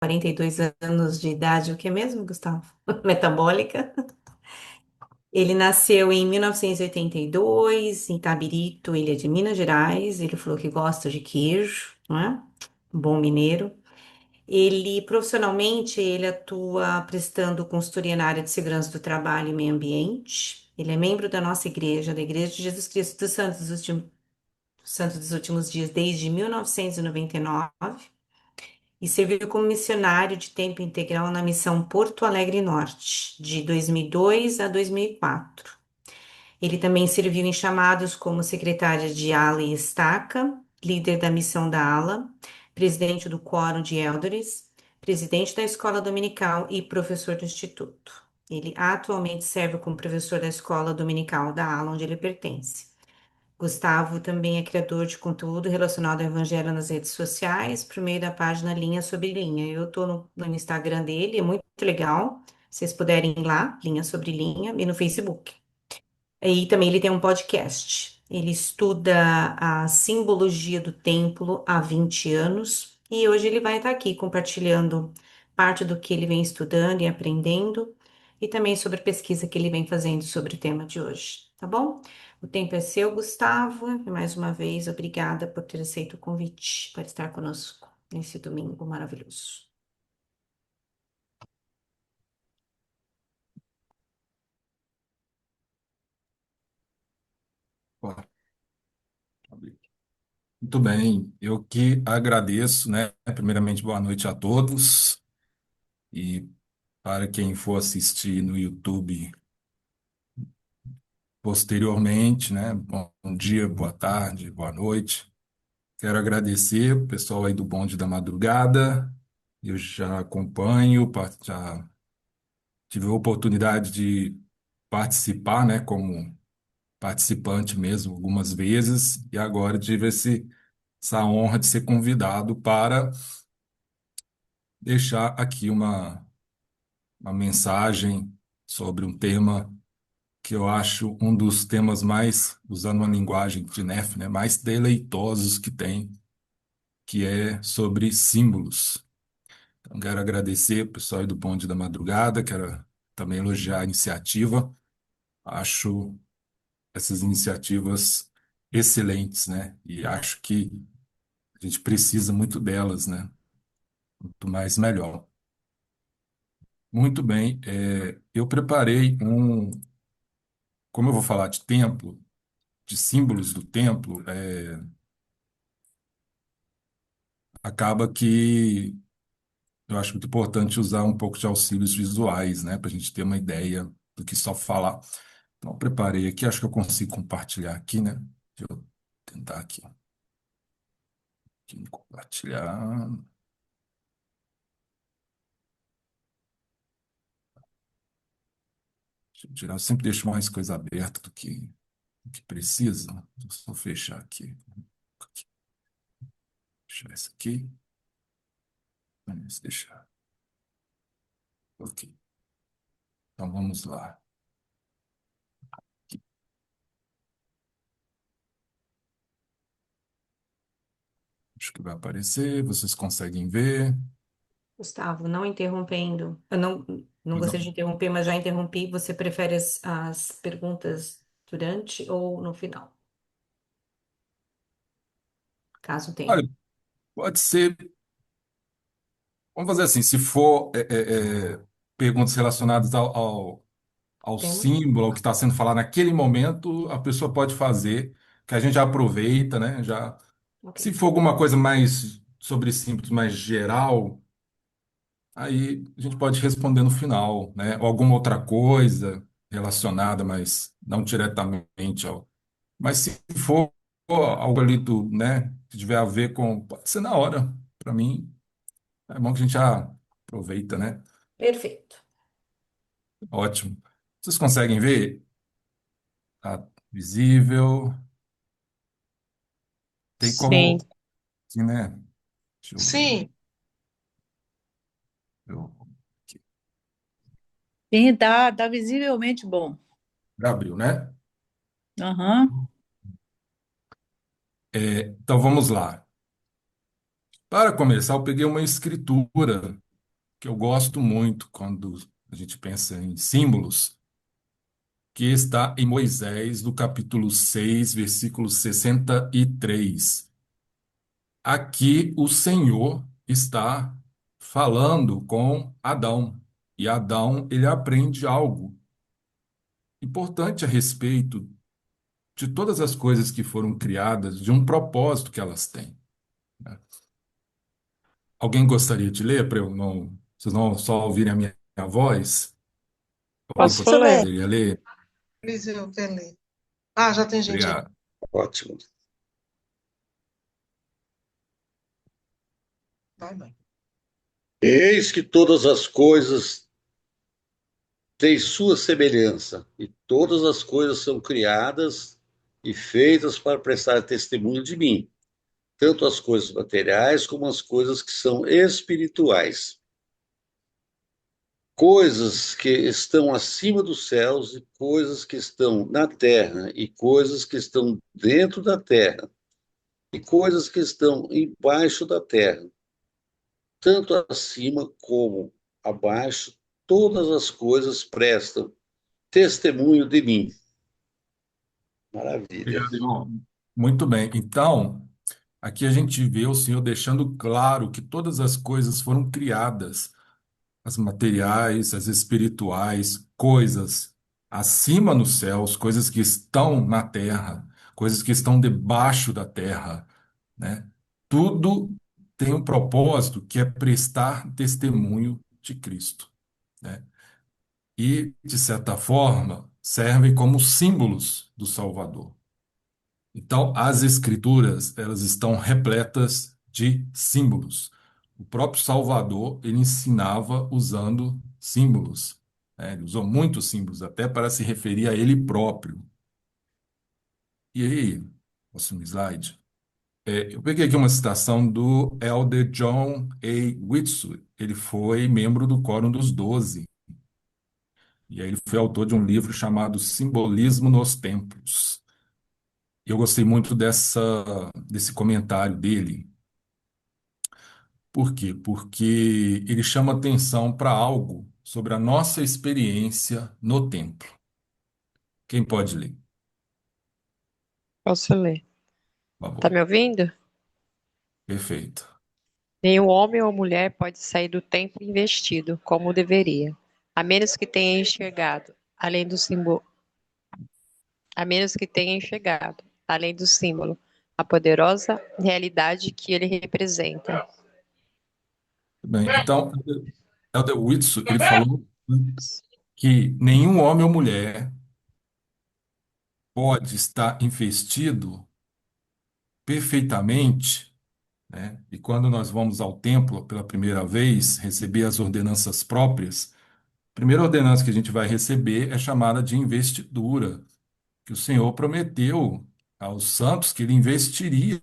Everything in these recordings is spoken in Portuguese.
42 anos de idade, o que é mesmo, Gustavo? Metabólica. Ele nasceu em 1982, em Itabirito, Ilha de Minas Gerais. Ele falou que gosta de queijo, não é? Bom mineiro. Ele, profissionalmente, ele atua prestando consultoria na área de segurança do trabalho e meio ambiente. Ele é membro da nossa igreja, da Igreja de Jesus Cristo Santos dos Últimos Dias, desde 1999. E serviu como missionário de tempo integral na missão Porto Alegre Norte, de 2002 a 2004. Ele também serviu em chamados como secretário de ala e estaca, líder da missão da ala, presidente do Quórum de Elders, presidente da escola dominical e professor do instituto. Ele atualmente serve como professor da escola dominical da ala onde ele pertence. Gustavo também é criador de conteúdo relacionado ao Evangelho nas redes sociais, por meio da página Linha Sobre Linha. Eu estou no Instagram dele, é muito legal. Se vocês puderem ir lá, Linha Sobre Linha, e no Facebook. E também ele tem um podcast. Ele estuda a simbologia do templo há 20 anos e hoje ele vai estar aqui compartilhando parte do que ele vem estudando e aprendendo e também sobre a pesquisa que ele vem fazendo sobre o tema de hoje, tá bom? O tempo é seu, Gustavo, e mais uma vez, obrigada por ter aceito o convite para estar conosco nesse domingo maravilhoso. Ó, muito bem, eu que agradeço, né? Primeiramente, boa noite a todos. E para quem for assistir no YouTube posteriormente, né? Bom dia, boa tarde, boa noite. Quero agradecer o pessoal aí do Bonde da Madrugada. Eu já acompanho, já tive a oportunidade de participar, né? Como participante mesmo, algumas vezes, e agora tive essa honra de ser convidado para deixar aqui uma mensagem sobre um tema que eu acho um dos temas mais, usando uma linguagem de Neff, né, mais deleitosos que tem, que é sobre símbolos. Então, quero agradecer o pessoal aí do Bonde da Madrugada, quero também elogiar a iniciativa. Acho essas iniciativas excelentes, né? E acho que a gente precisa muito delas, né? Quanto mais melhor. Muito bem, eu preparei como eu vou falar de templo, de símbolos do templo, acaba que eu acho muito importante usar um pouco de auxílios visuais, né, para a gente ter uma ideia do que só falar. Então, eu preparei aqui, acho que eu consigo compartilhar aqui, né? Deixa eu tentar aqui compartilhar. Deixa eu tirar, eu sempre deixo mais coisa aberta do que precisa. Deixa eu só fechar aqui. Fechar isso aqui. Vamos deixar. Ok. Então vamos lá. Acho que vai aparecer, vocês conseguem ver. Gustavo, não interrompendo, eu não Mas, gostaria de interromper, mas já interrompi. Você prefere as perguntas durante ou no final, caso tenha olha, pode ser, vamos fazer assim, se for perguntas relacionadas ao tema? símbolo, ao que está sendo falado naquele momento, a pessoa pode fazer, que a gente já aproveita, né? Já, Ok, se for alguma coisa mais sobre símbolos mais geral, aí a gente pode responder no final, né? Ou alguma outra coisa relacionada, mas não diretamente ao. Mas se for algo ali né, que tiver a ver com, pode ser na hora. Para mim, é bom que a gente já aproveita, né? perfeito. Ótimo. Vocês conseguem ver? Tá visível. Tem Sim, como, aqui, né? Deixa eu ver. sim, Eu, aqui. sim, tá visivelmente bom. Já abriu, né? Aham. Então vamos lá. Para começar, eu peguei uma escritura. que eu gosto muito quando a gente pensa em símbolos, que está em Moisés, no capítulo 6, versículo 63. Aqui o Senhor está falando com Adão, e Adão ele aprende algo importante a respeito de todas as coisas que foram criadas, de um propósito que elas têm, né? Alguém gostaria de ler para eu não, vocês não só ouvirem a minha voz? Alguém Posso ler? poderia ler? Eliseu, quer ler? Ah, já tem gente aí. Obrigado. Ótimo. Vai, mãe. Eis que todas as coisas têm sua semelhança, e todas as coisas são criadas e feitas para prestar testemunho de mim, tanto as coisas materiais como as coisas que são espirituais. Coisas que estão acima dos céus e coisas que estão na terra, e coisas que estão dentro da terra, e coisas que estão embaixo da terra, tanto acima como abaixo, todas as coisas prestam testemunho de mim. Maravilha. Obrigado, irmão. Muito bem. Então, aqui a gente vê o Senhor deixando claro que todas as coisas foram criadas, as materiais, as espirituais, coisas acima nos céus, coisas que estão na terra, coisas que estão debaixo da terra, né? Tudo tem um propósito que é prestar testemunho de Cristo, né? E, de certa forma, servem como símbolos do Salvador. Então, as escrituras, elas estão repletas de símbolos. O próprio Salvador, ele ensinava usando símbolos, né? Ele usou muitos símbolos, até para se referir a ele próprio. E aí, próximo slide. Eu peguei aqui uma citação do Elder John A. Whitsu. Ele foi membro do Quórum dos Doze. E aí ele foi autor de um livro chamado Simbolismo nos Templos. Eu gostei muito desse comentário dele. Por quê? Porque ele chama atenção para algo sobre a nossa experiência no templo. Quem pode ler? Posso ler? Por Tá favor. me ouvindo? Perfeito. Nenhum homem ou mulher pode sair do templo investido, como deveria, a menos que tenha enxergado, a menos que tenha enxergado, além do símbolo, a poderosa realidade que ele representa. Bem, então, Elder Whitsu, ele falou que nenhum homem ou mulher pode estar investido perfeitamente, né? E quando nós vamos ao templo pela primeira vez, receber as ordenanças próprias, a primeira ordenança que a gente vai receber é chamada de investidura, que o Senhor prometeu aos santos que ele investiria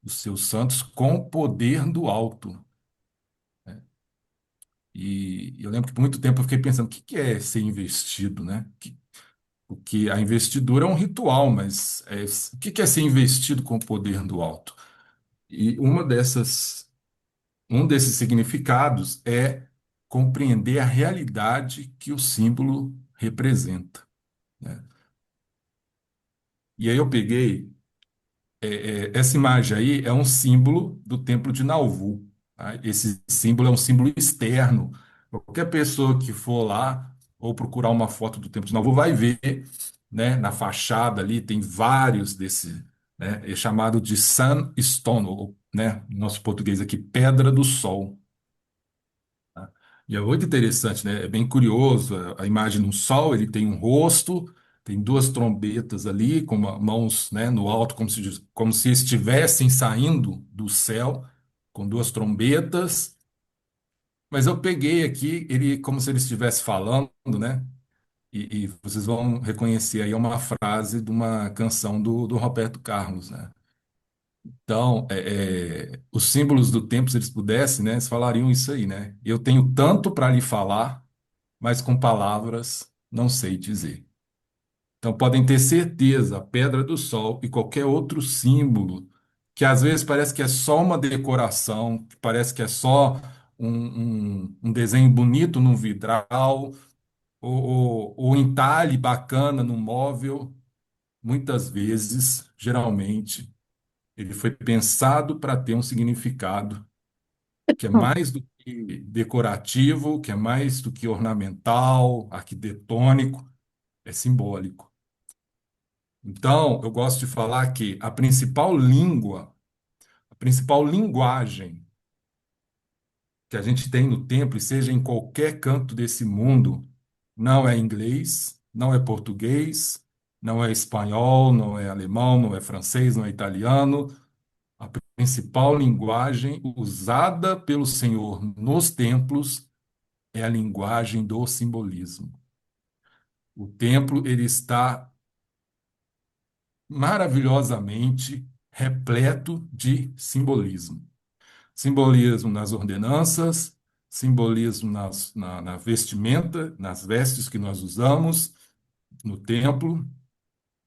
os seus santos com o poder do alto. E eu lembro que por muito tempo eu fiquei pensando, o que que é ser investido, né? Porque a investidura é um ritual, mas o que que é ser investido com o poder do alto? E um desses significados é compreender a realidade que o símbolo representa, né? E aí eu peguei, essa imagem aí é um símbolo do Templo de Nauvoo, tá? Esse símbolo é um símbolo externo. Qualquer pessoa que for lá ou procurar uma foto do Templo de Nauvoo vai ver, né, na fachada ali tem vários desse, né, é chamado de sunstone, ou, né, no nosso português aqui, pedra do sol. Tá? E é muito interessante, né? É bem curioso. A imagem do sol, ele tem um rosto, tem duas trombetas ali, com mãos, né, no alto, como se estivessem saindo do céu, com duas trombetas. Mas eu peguei aqui, ele como se ele estivesse falando, né? E vocês vão reconhecer aí uma frase de uma canção do Roberto Carlos, né? Então, os símbolos do tempo, se eles pudessem, né, eles falariam isso aí, né? Eu tenho tanto para lhe falar, mas com palavras não sei dizer. Então, podem ter certeza, a Pedra do Sol e qualquer outro símbolo, que às vezes parece que é só uma decoração, que parece que é só um desenho bonito num vidral, ou entalhe bacana no móvel, muitas vezes, geralmente, ele foi pensado para ter um significado que é mais do que decorativo, que é mais do que ornamental, arquitetônico, é simbólico. Então, eu gosto de falar que a principal língua, a principal linguagem que a gente tem no templo, e seja em qualquer canto desse mundo, não é inglês, não é português, não é espanhol, não é alemão, não é francês, não é italiano. A principal linguagem usada pelo Senhor nos templos é a linguagem do simbolismo. O templo ele está maravilhosamente repleto de simbolismo. Simbolismo nas ordenanças, simbolismo na vestimenta, nas vestes que nós usamos no templo,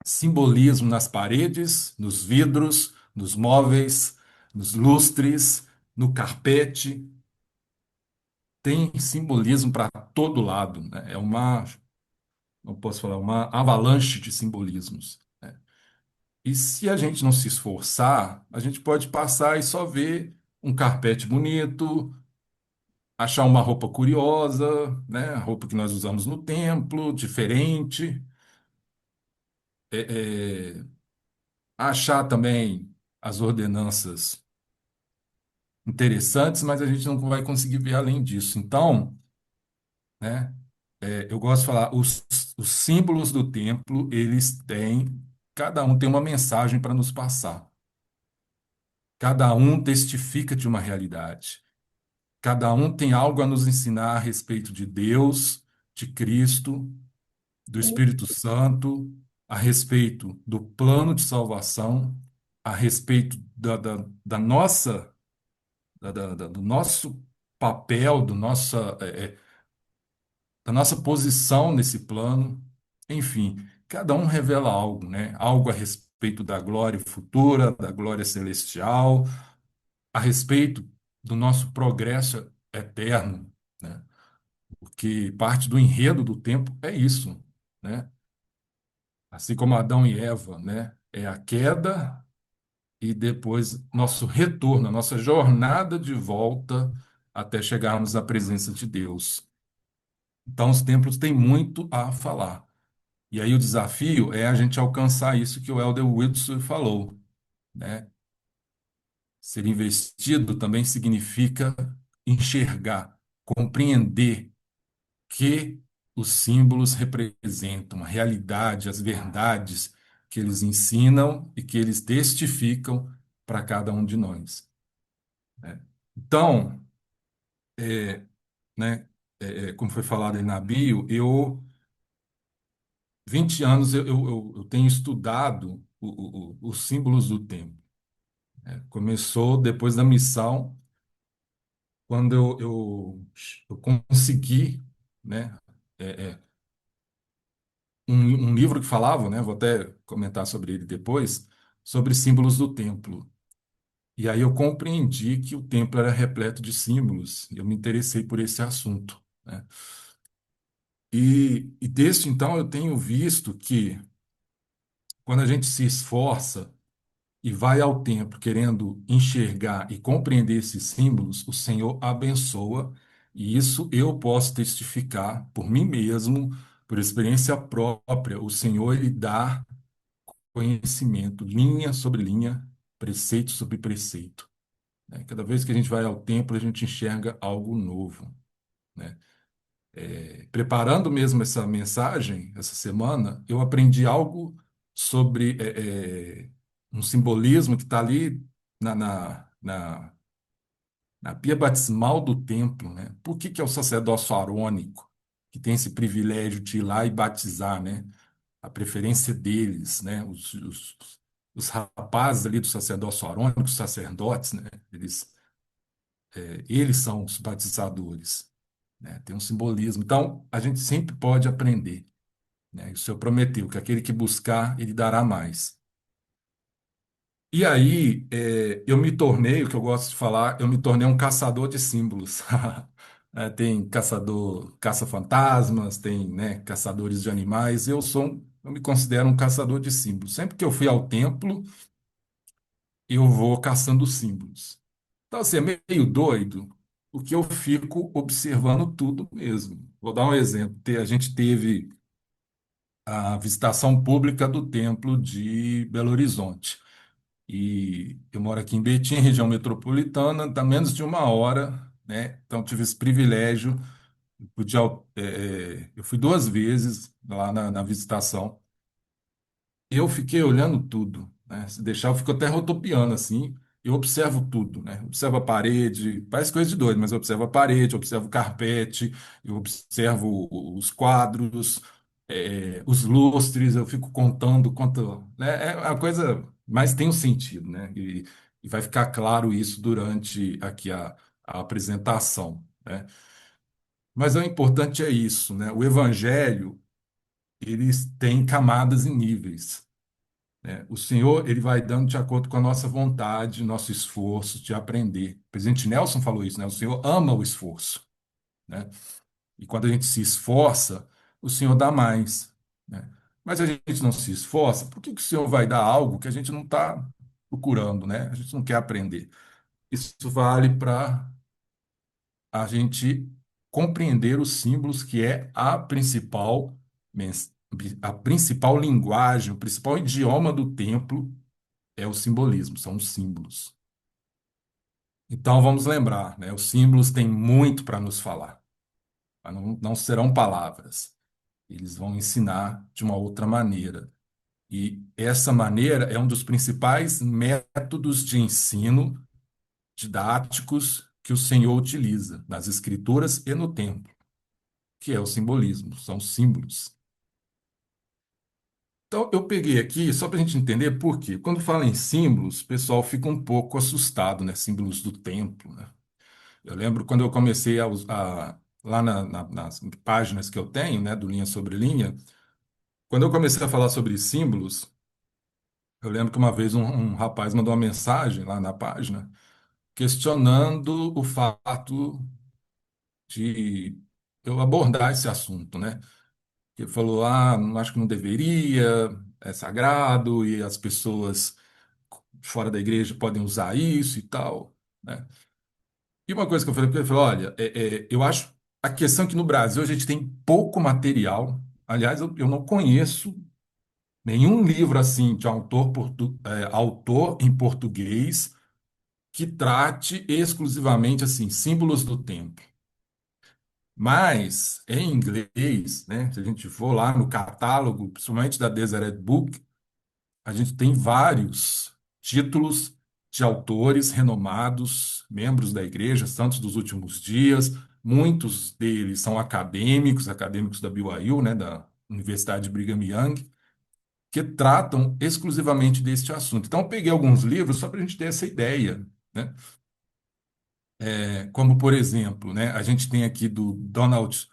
simbolismo nas paredes, nos vidros, nos móveis, nos lustres, no carpete. Tem simbolismo para todo lado, né? É uma, não posso falar, uma avalanche de simbolismos, né? E se a gente não se esforçar, a gente pode passar e só ver um carpete bonito, achar uma roupa curiosa, né? A roupa que nós usamos no templo, diferente. É, achar também as ordenanças interessantes, mas a gente não vai conseguir ver além disso. Então, né? Eu gosto de falar, os símbolos do templo, eles têm, cada um tem uma mensagem para nos passar. Cada um testifica de uma realidade. Cada um tem algo a nos ensinar a respeito de Deus, de Cristo, do Espírito Santo, a respeito do plano de salvação, a respeito da nossa, do nosso papel, da nossa posição nesse plano. Enfim, cada um revela algo, né? Algo a respeito da glória futura, da glória celestial, a respeito do nosso progresso eterno, né? Porque parte do enredo do tempo é isso, né? Assim como Adão e Eva, né? É a queda e depois nosso retorno, a nossa jornada de volta até chegarmos à presença de Deus. Então, os templos têm muito a falar. E aí o desafio é a gente alcançar isso que o Elder Whitson falou, né? Ser investido também significa enxergar, compreender que os símbolos representam a realidade, as verdades que eles ensinam e que eles testificam para cada um de nós, né? Então, né, como foi falado aí na bio, 20 anos eu tenho estudado os símbolos do tempo. Começou depois da missão, quando eu consegui, né, é, é, um livro que falava, né, vou até comentar sobre ele depois, sobre símbolos do templo. E aí eu compreendi que o templo era repleto de símbolos, e eu me interessei por esse assunto, né? E desde então eu tenho visto que quando a gente se esforça e vai ao templo querendo enxergar e compreender esses símbolos, o Senhor abençoa, e isso eu posso testificar por mim mesmo, por experiência própria. O Senhor, ele dá conhecimento, linha sobre linha, preceito sobre preceito, né? Cada vez que a gente vai ao templo, a gente enxerga algo novo, né? Preparando mesmo essa mensagem, essa semana, eu aprendi algo sobre um simbolismo que está ali na, na, na, na pia batismal do templo, né? Por que que é o sacerdócio arônico que tem esse privilégio de ir lá e batizar, né? A preferência deles, né? Os rapazes ali do sacerdócio arônico, os sacerdotes, né? Eles são os batizadores, né? Tem um simbolismo. Então, a gente sempre pode aprender, né? E o Senhor prometeu que aquele que buscar, ele dará mais. E aí, eu me tornei, o que eu gosto de falar, eu me tornei um caçador de símbolos. Tem caçador, caça-fantasmas, tem, né, caçadores de animais. Eu me considero um caçador de símbolos. Sempre que eu fui ao templo, eu vou caçando símbolos. Então, assim, é meio doido, porque eu fico observando tudo mesmo. Vou dar um exemplo. A gente teve a visitação pública do templo de Belo Horizonte. E eu moro aqui em Betim, região metropolitana, dá menos de uma hora, né? Então tive esse privilégio. Podia, eu fui duas vezes lá na visitação. Eu fiquei olhando tudo, né? Se deixar, eu fico até rodopiando assim. Eu observo tudo, né? Observo a parede, parece coisa de doido, mas eu observo a parede, eu observo o carpete, eu observo os quadros, os lustres, eu fico contando quanto, né? É uma coisa, mas tem um sentido, né? E vai ficar claro isso durante aqui a apresentação, né? Mas o importante é isso, né? O evangelho, eles têm camadas e níveis, né? O Senhor, ele vai dando de acordo com a nossa vontade, nosso esforço de aprender. O presidente Nelson falou isso, né? O Senhor ama o esforço, né? E quando a gente se esforça, o Senhor dá mais, né? Mas a gente não se esforça, por que que o Senhor vai dar algo que a gente não está procurando, né? A gente não quer aprender. Isso vale para a gente compreender os símbolos, que é a principal linguagem, o principal idioma do templo é o simbolismo, são os símbolos. Então vamos lembrar, né? Os símbolos têm muito para nos falar, mas não serão palavras. Eles vão ensinar de uma outra maneira. E essa maneira é um dos principais métodos de ensino didáticos que o Senhor utiliza nas Escrituras e no templo, que é o simbolismo, são símbolos. Então, eu peguei aqui só para a gente entender por quê. Quando fala em símbolos, o pessoal fica um pouco assustado, né? Símbolos do templo, né? Eu lembro quando eu comecei lá nas páginas que eu tenho, né, do Linha Sobre Linha, quando eu comecei a falar sobre símbolos, eu lembro que uma vez um rapaz mandou uma mensagem lá na página questionando o fato de eu abordar esse assunto, né? Ele falou, não acho que não deveria, é sagrado e as pessoas fora da igreja podem usar isso e tal, né? E uma coisa que eu falei para ele, olha, eu acho a questão é que no Brasil a gente tem pouco material. Aliás, eu não conheço nenhum livro assim de autor em português que trate exclusivamente assim símbolos do templo. Mas em inglês, né, se a gente for lá no catálogo, principalmente da Deseret Book, a gente tem vários títulos de autores renomados, membros da igreja, santos dos últimos dias. Muitos deles são acadêmicos da BYU, né, da Universidade de Brigham Young, que tratam exclusivamente deste assunto. Então, eu peguei alguns livros só para a gente ter essa ideia, né? Como, por exemplo, né, a gente tem aqui do Donald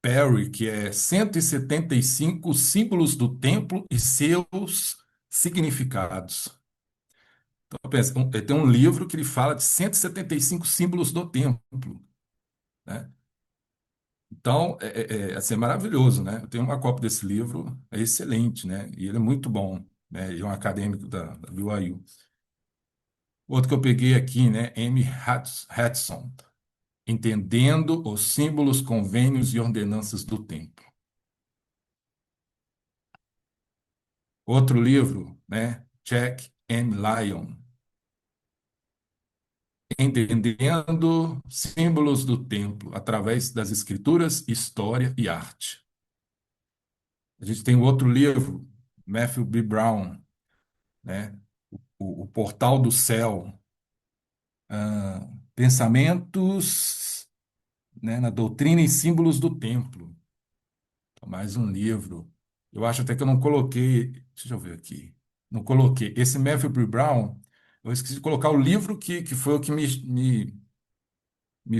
Perry, que é 175 símbolos do templo e seus significados. Então, pensa, tem um livro que ele fala de 175 símbolos do templo, né? Então, assim, é maravilhoso, né? Eu tenho uma cópia desse livro, é excelente, né? E ele é muito bom, né? Ele é um acadêmico da BYU. Outro que eu peguei aqui, né? Hudson, Entendendo os Símbolos, Convênios e Ordenanças do Templo. Outro livro, né? Jack M. Lyon, Entendendo símbolos do templo através das escrituras, história e arte. A gente tem um outro livro, Matthew B. Brown, né? O Portal do Céu, Pensamentos, né, na Doutrina e Símbolos do Templo. Mais um livro. Eu acho até que eu não coloquei. Deixa eu ver aqui. Não coloquei. Esse Matthew B. Brown, eu esqueci de colocar o livro que foi o que me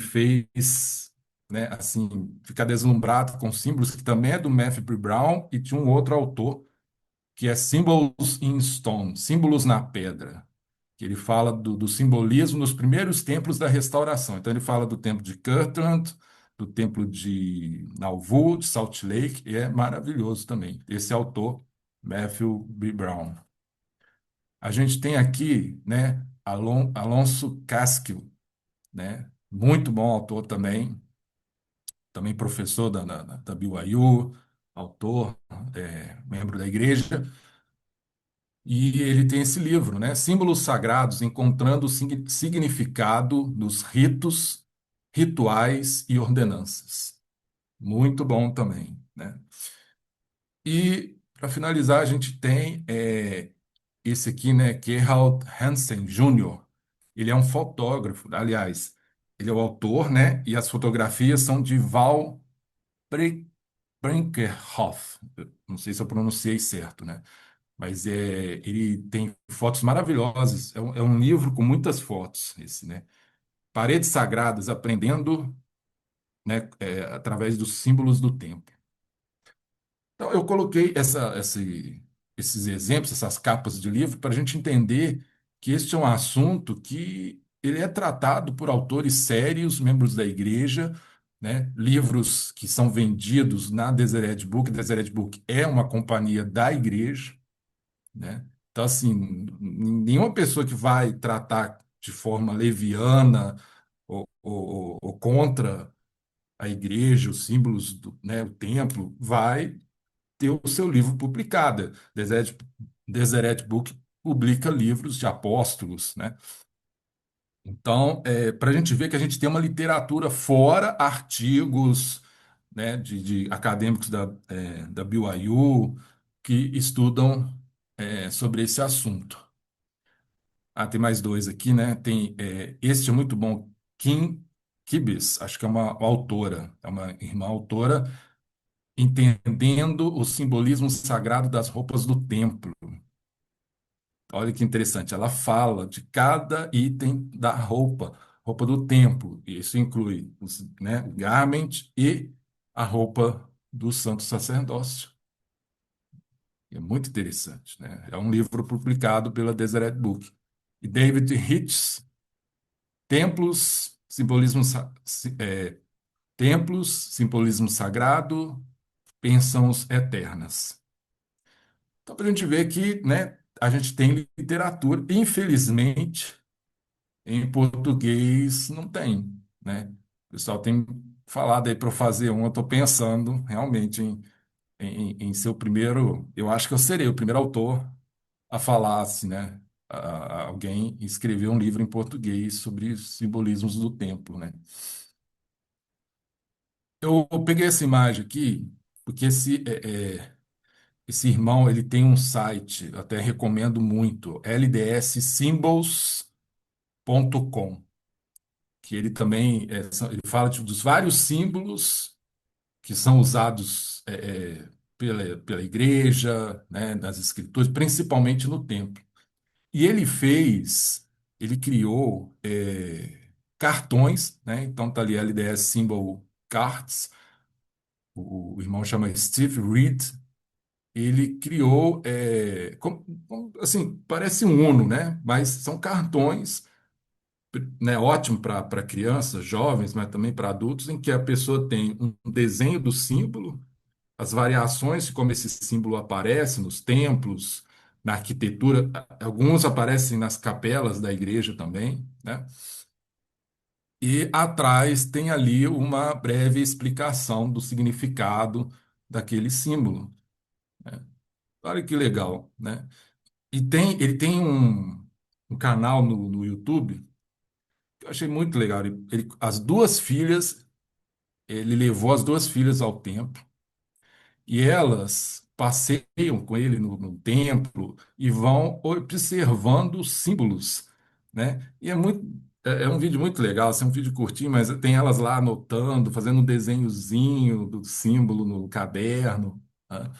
fez, né, assim, ficar deslumbrado com símbolos, que também é do Matthew B. Brown, e tinha um outro autor, que é Symbols in Stone, Símbolos na Pedra. que ele fala do simbolismo nos primeiros templos da restauração. Então, ele fala do templo de Kirtland, do templo de Nauvoo, de Salt Lake, e é maravilhoso também. Esse autor, Matthew B. Brown. A gente tem aqui, né, Alonso Casquil, né, muito bom autor também professor da BYU, autor, membro da igreja. E ele tem esse livro, né? Símbolos Sagrados, encontrando o significado nos ritos, rituais e ordenanças. Muito bom também, né? E, para finalizar, a gente tem esse aqui, né? Gerald Hansen Jr. Ele é um fotógrafo, aliás, ele é o autor, né? E as fotografias são de Val Brinkerhoff. Eu não sei se eu pronunciei certo, né? Mas ele tem fotos maravilhosas. É um livro com muitas fotos, esse, né? Paredes Sagradas, aprendendo, né, através dos símbolos do tempo. Então, eu coloquei esses exemplos, essas capas de livro, para a gente entender que este é um assunto que ele é tratado por autores sérios, membros da igreja, né? Livros que são vendidos na Deseret Book. Deseret Book é uma companhia da igreja, né? Então, assim, nenhuma pessoa que vai tratar de forma leviana ou contra a igreja, os símbolos né, o templo, vai ter o seu livro publicado. Deseret Book publica livros de apóstolos, né? Então, para a gente ver que a gente tem uma literatura fora artigos, né, de acadêmicos da BYU que estudam sobre esse assunto. Ah, tem mais dois aqui, né? Este é muito bom, Kim Kibis, acho que é uma autora, é uma irmã autora, entendendo o simbolismo sagrado das roupas do templo. Olha que interessante, ela fala de cada item da roupa do templo. Isso inclui né, o garment e a roupa do santo sacerdócio. É muito interessante, né? É um livro publicado pela Deseret Book. E David Hitchens, Templos, templos, simbolismo sagrado, bênçãos eternas. Então, para a gente ver que, né, a gente tem literatura, infelizmente, em português não tem, né? O pessoal tem falado aí para eu fazer um, eu estou pensando realmente em ser o primeiro, eu acho que eu serei o primeiro autor a falar assim, né? Alguém escreveu um livro em português sobre os simbolismos do templo, né? Eu peguei essa imagem aqui porque esse irmão ele tem um site, eu até recomendo muito, ldsSymbols.com, que ele também ele fala dos vários símbolos que são usados pela igreja, né, nas escrituras, principalmente no templo. E ele criou cartões, né? Então tá ali LDS Symbol Cards. O irmão chama Steve Reed. Ele criou, assim, parece um Uno, né? Mas são cartões, né? Ótimo para crianças, jovens, mas também para adultos, em que a pessoa tem um desenho do símbolo, as variações de como esse símbolo aparece nos templos, na arquitetura, alguns aparecem nas capelas da igreja também, né? E atrás tem ali uma breve explicação do significado daquele símbolo, né? Olha que legal, né? Ele tem um canal no YouTube que eu achei muito legal. Ele levou as duas filhas ao templo e elas passeiam com ele no templo e vão observando os símbolos, né? E é um vídeo muito legal, assim, é um vídeo curtinho, mas tem elas lá anotando, fazendo um desenhozinho do símbolo no caderno, né?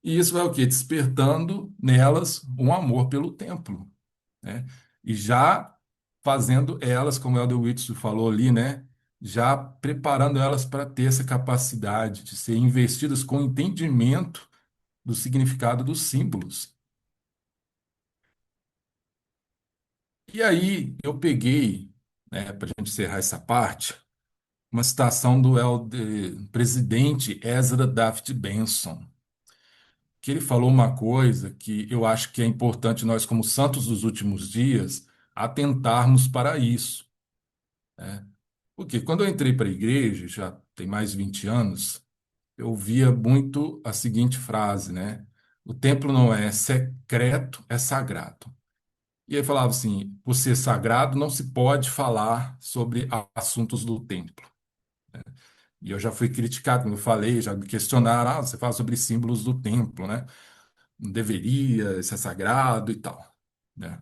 E isso vai o quê? Despertando nelas um amor pelo templo, né? E já fazendo elas, como o Elder Whitson falou ali, né? Já preparando elas para ter essa capacidade de ser investidas com entendimento do significado dos símbolos. E aí eu peguei, né, para a gente encerrar essa parte, uma citação do presidente Ezra Taft Benson, que ele falou uma coisa que eu acho que é importante nós, como santos dos últimos dias, atentarmos para isso, né? Porque quando eu entrei para a igreja, já tem mais de 20 anos, eu via muito a seguinte frase, né? O templo não é secreto, é sagrado. E ele falava assim: por ser sagrado, não se pode falar sobre assuntos do templo. E eu já fui criticado quando eu falei, já me questionaram: você fala sobre símbolos do templo, né? Não deveria, isso é sagrado e tal, né?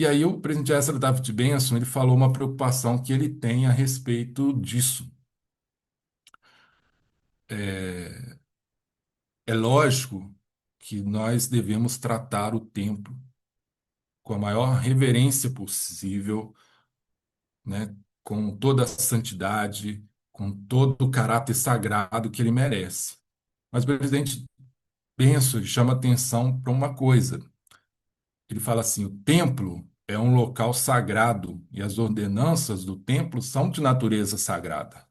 E aí o presidente Ezra David Benson, ele falou uma preocupação que ele tem a respeito disso. É lógico que nós devemos tratar o templo com a maior reverência possível, né? Com toda a santidade, com todo o caráter sagrado que ele merece. Mas o presidente Benson chama atenção para uma coisa. Ele fala assim: o templo é um local sagrado e as ordenanças do templo são de natureza sagrada.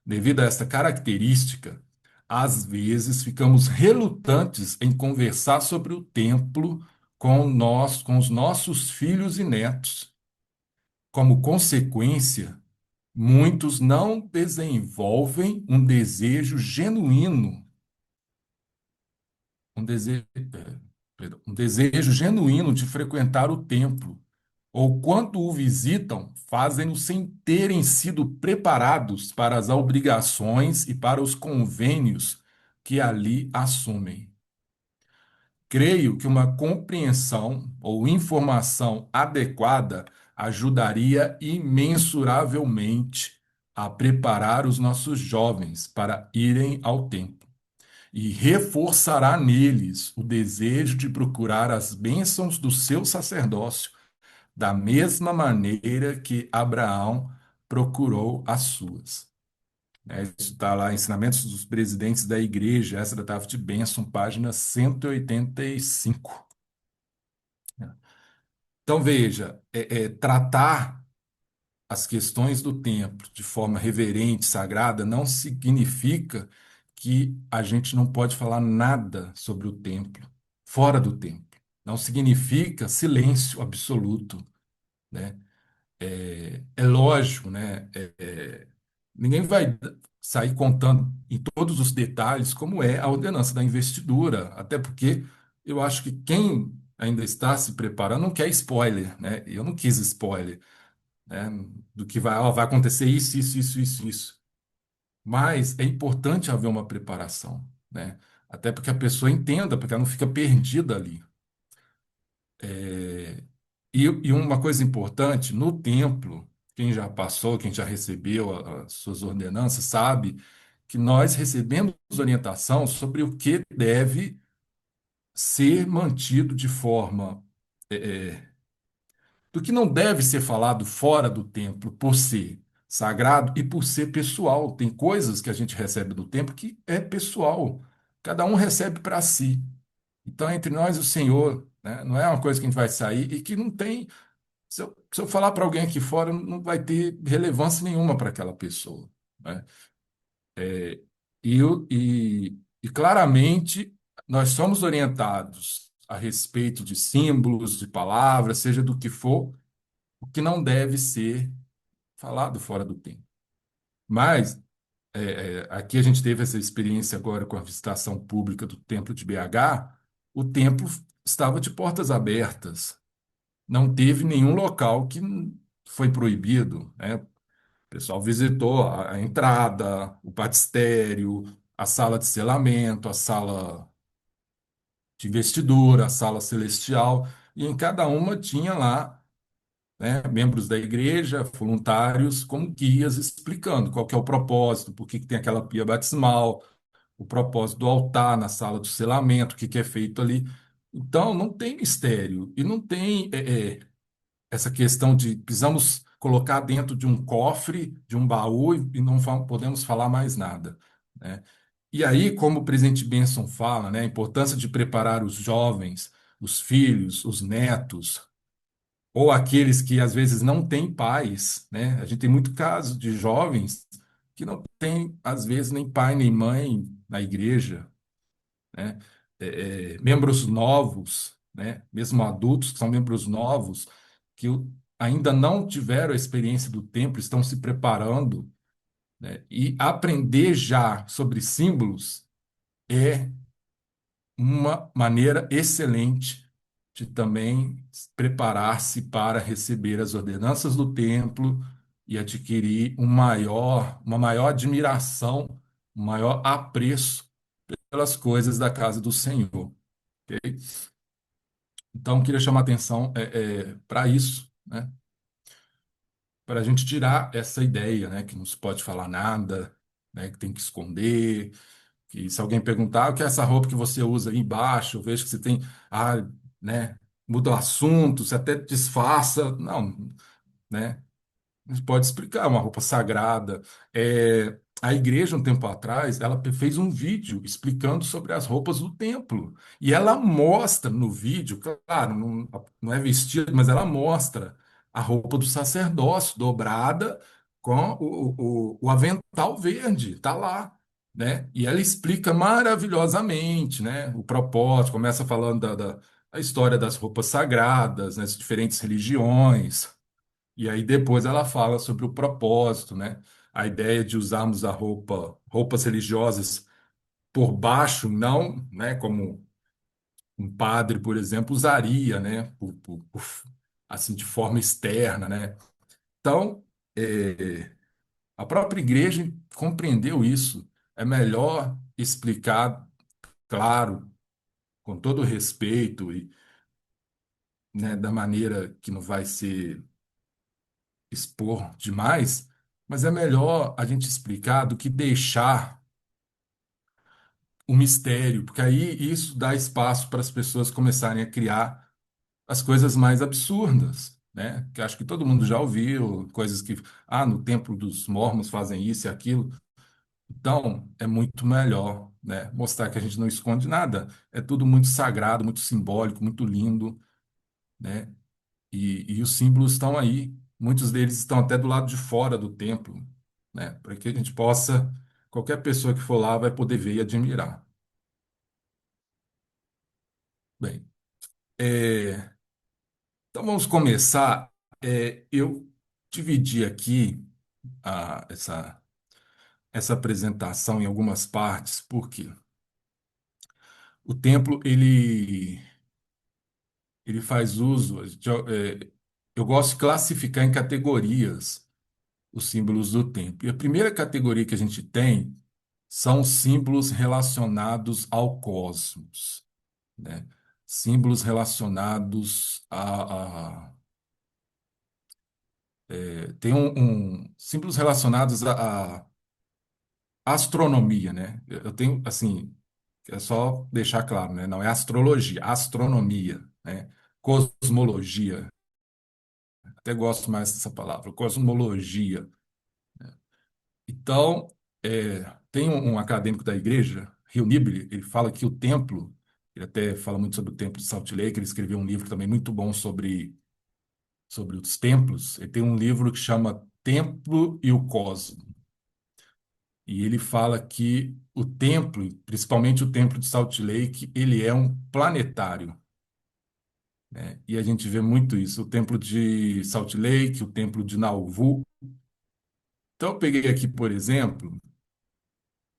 Devido a esta característica, às vezes ficamos relutantes em conversar sobre o templo com os nossos filhos e netos. Como consequência, muitos não desenvolvem um desejo genuíno, um desejo genuíno de frequentar o templo, ou quando o visitam, fazem-no sem terem sido preparados para as obrigações e para os convênios que ali assumem. Creio que uma compreensão ou informação adequada ajudaria imensuravelmente a preparar os nossos jovens para irem ao templo e reforçará neles o desejo de procurar as bênçãos do seu sacerdócio, da mesma maneira que Abraão procurou as suas. Isso está lá, Ensinamentos dos Presidentes da Igreja, Ezra Taft Benson, página 185. Então, veja, tratar as questões do templo de forma reverente, sagrada, não significa que a gente não pode falar nada sobre o templo, fora do templo. Não significa silêncio absoluto, né? É lógico, né? Ninguém vai sair contando em todos os detalhes como é a ordenança da investidura, até porque eu acho que quem ainda está se preparando não quer spoiler, né? Eu não quis spoiler, né? Do que vai, ó, vai acontecer isso, isso, isso, isso, isso. Mas é importante haver uma preparação, né? Até porque a pessoa entenda, porque ela não fica perdida ali. E uma coisa importante, no templo, quem já passou, quem já recebeu as suas ordenanças, sabe que nós recebemos orientação sobre o que deve ser mantido de forma, do que não deve ser falado fora do templo por ser sagrado e por ser pessoal. Tem coisas que a gente recebe do templo que é pessoal. Cada um recebe para si. Então, entre nós e o Senhor, né? Não é uma coisa que a gente vai sair e que não tem. Se eu falar para alguém aqui fora, não vai ter relevância nenhuma para aquela pessoa, né? E claramente nós somos orientados a respeito de símbolos, de palavras, seja do que for, o que não deve ser falado fora do templo. Mas aqui a gente teve essa experiência agora com a visitação pública do templo de BH. O templo estava de portas abertas, não teve nenhum local que foi proibido, né? O pessoal visitou a entrada, o batistério, a sala de selamento, a sala de investidura, a sala celestial, e em cada uma tinha lá, né, membros da igreja, voluntários, como guias explicando qual que é o propósito, por que que tem aquela pia batismal, o propósito do altar na sala de selamento, o que que é feito ali. Então, não tem mistério e não tem essa questão de precisamos colocar dentro de um cofre, de um baú e não podemos falar mais nada, né? E aí, como o presidente Benson fala, né, a importância de preparar os jovens, os filhos, os netos, ou aqueles que às vezes não têm pais, né? A gente tem muito caso de jovens que não têm, às vezes, nem pai nem mãe na igreja, né? Membros novos, né? Mesmo adultos que são membros novos, que ainda não tiveram a experiência do templo, estão se preparando, né? E aprender já sobre símbolos é uma maneira excelente de também preparar-se para receber as ordenanças do templo e adquirir uma maior admiração, um maior apreço pelas coisas da casa do Senhor. Ok? Então, queria chamar a atenção para isso, né? Para a gente tirar essa ideia, né? Que não se pode falar nada, né? Que tem que esconder, que se alguém perguntar o que é essa roupa que você usa aí embaixo, eu vejo que você tem, né? Muda o assunto, você até disfarça. Não, né? A gente pode explicar, uma roupa sagrada. A igreja, um tempo atrás, ela fez um vídeo explicando sobre as roupas do templo. E ela mostra no vídeo, claro, não é vestido, mas ela mostra a roupa do sacerdócio dobrada com o avental verde, tá lá, né? E ela explica maravilhosamente, né? O propósito, começa falando da história das roupas sagradas, nas diferentes religiões. E aí depois ela fala sobre o propósito, né? A ideia de usarmos roupas religiosas por baixo, não, né? Como um padre, por exemplo, usaria, né? Assim, de forma externa, né? Então, a própria igreja compreendeu isso. É melhor explicar, claro, com todo respeito e, né, da maneira que não vai ser expor demais, mas é melhor a gente explicar do que deixar o mistério, porque aí isso dá espaço para as pessoas começarem a criar as coisas mais absurdas, né? Que acho que todo mundo já ouviu, coisas que, no templo dos mormons fazem isso e aquilo. Então, é muito melhor, né, mostrar que a gente não esconde nada. É tudo muito sagrado, muito simbólico, muito lindo, né? E os símbolos estão aí. Muitos deles estão até do lado de fora do templo, né? Para que a gente possa, qualquer pessoa que for lá vai poder ver e admirar. Bem, é, então vamos começar. Eu dividi aqui essa apresentação em algumas partes, porque o templo ele faz uso. Eu gosto de classificar em categorias os símbolos do templo. E a primeira categoria que a gente tem são símbolos relacionados ao cosmos, né? Símbolos relacionados tem símbolos relacionados à astronomia, né? Eu tenho, assim, é só deixar claro, né? Não é astrologia, astronomia, né? Cosmologia, até gosto mais dessa palavra, cosmologia. Então, tem um acadêmico da igreja, Rio Nibali, ele fala que o templo, ele até fala muito sobre o templo de Salt Lake, ele escreveu um livro também muito bom sobre os templos. Ele tem um livro que chama Templo e o Cosmo. E ele fala que o templo, principalmente o templo de Salt Lake, ele é um planetário, né? E a gente vê muito isso. O templo de Salt Lake, o templo de Nauvoo. Então, eu peguei aqui, por exemplo,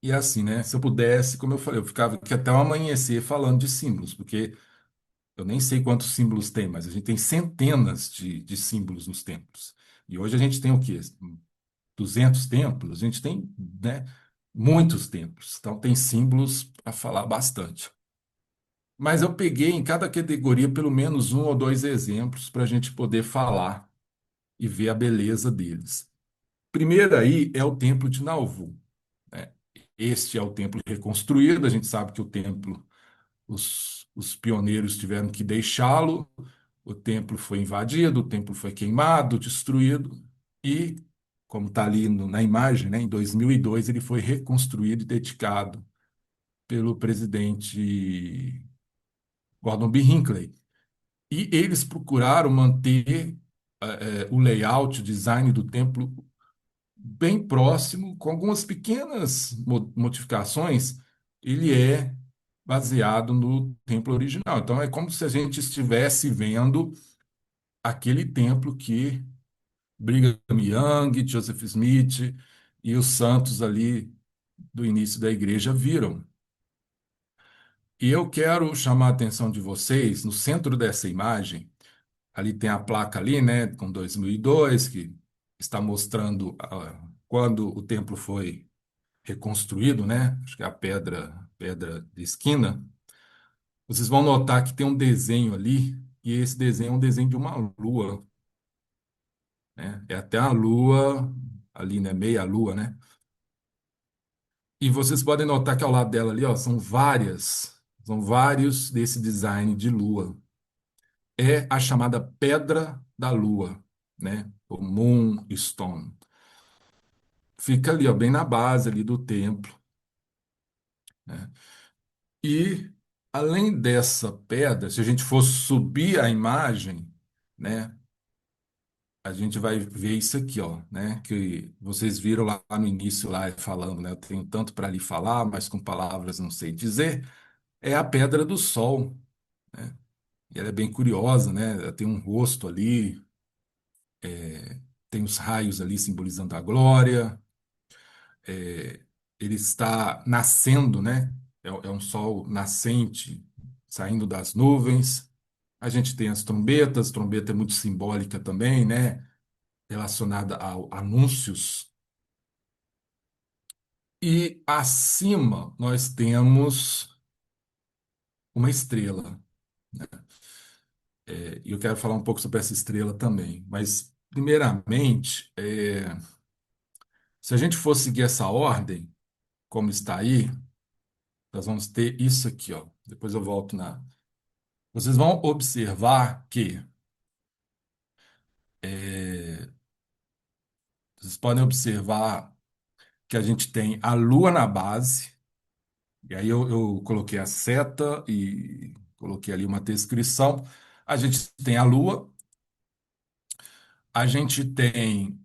e assim, né? Se eu pudesse, como eu falei, eu ficava aqui até o amanhecer falando de símbolos, porque eu nem sei quantos símbolos tem, mas a gente tem centenas de símbolos nos templos. E hoje a gente tem o quê? 200 templos? A gente tem, né, muitos templos. Então, tem símbolos para falar bastante. Mas eu peguei em cada categoria pelo menos um ou dois exemplos para a gente poder falar e ver a beleza deles. Primeiro aí é o Templo de Nauvoo, né? Este é o templo reconstruído. A gente sabe que o templo, os pioneiros tiveram que deixá-lo, o templo foi invadido, o templo foi queimado, destruído, e, como está ali na imagem, né, em 2002, ele foi reconstruído e dedicado pelo presidente Gordon B. Hinckley. E eles procuraram manter o layout, o design do templo bem próximo, com algumas pequenas modificações. Ele é baseado no templo original. Então é como se a gente estivesse vendo aquele templo que Brigham Young, Joseph Smith e os santos ali do início da igreja viram. E eu quero chamar a atenção de vocês, no centro dessa imagem, ali tem a placa ali, né, com 2002, que está mostrando quando o templo foi reconstruído, né? Acho que é a pedra de esquina. Vocês vão notar que tem um desenho ali, e esse desenho é um desenho de uma lua, né? É até a lua ali, né, meia lua, né? E vocês podem notar que ao lado dela ali, ó, são vários desse design de lua. É a chamada pedra da lua, né? O Moonstone. Fica ali, ó, bem na base ali do templo, né? E além dessa pedra, se a gente for subir a imagem, né, a gente vai ver isso aqui, ó, né, que vocês viram lá no início lá falando, né? Eu tenho tanto para lhe falar, mas com palavras não sei dizer. É a pedra do sol, né? E ela é bem curiosa, né? Ela tem um rosto ali, tem os raios ali simbolizando a glória. é, Ele está nascendo, né? É um sol nascente, saindo das nuvens. A gente tem as trombetas, trombeta é muito simbólica também, né? Relacionada a anúncios. E acima nós temos uma estrela. E eu quero falar um pouco sobre essa estrela também. Mas, primeiramente, se a gente for seguir essa ordem, como está aí, nós vamos ter isso aqui, ó. Depois eu volto na. Vocês vão observar que é, vocês podem observar que a gente tem a Lua na base, e aí eu coloquei a seta e coloquei ali uma descrição. A gente tem a Lua, a gente tem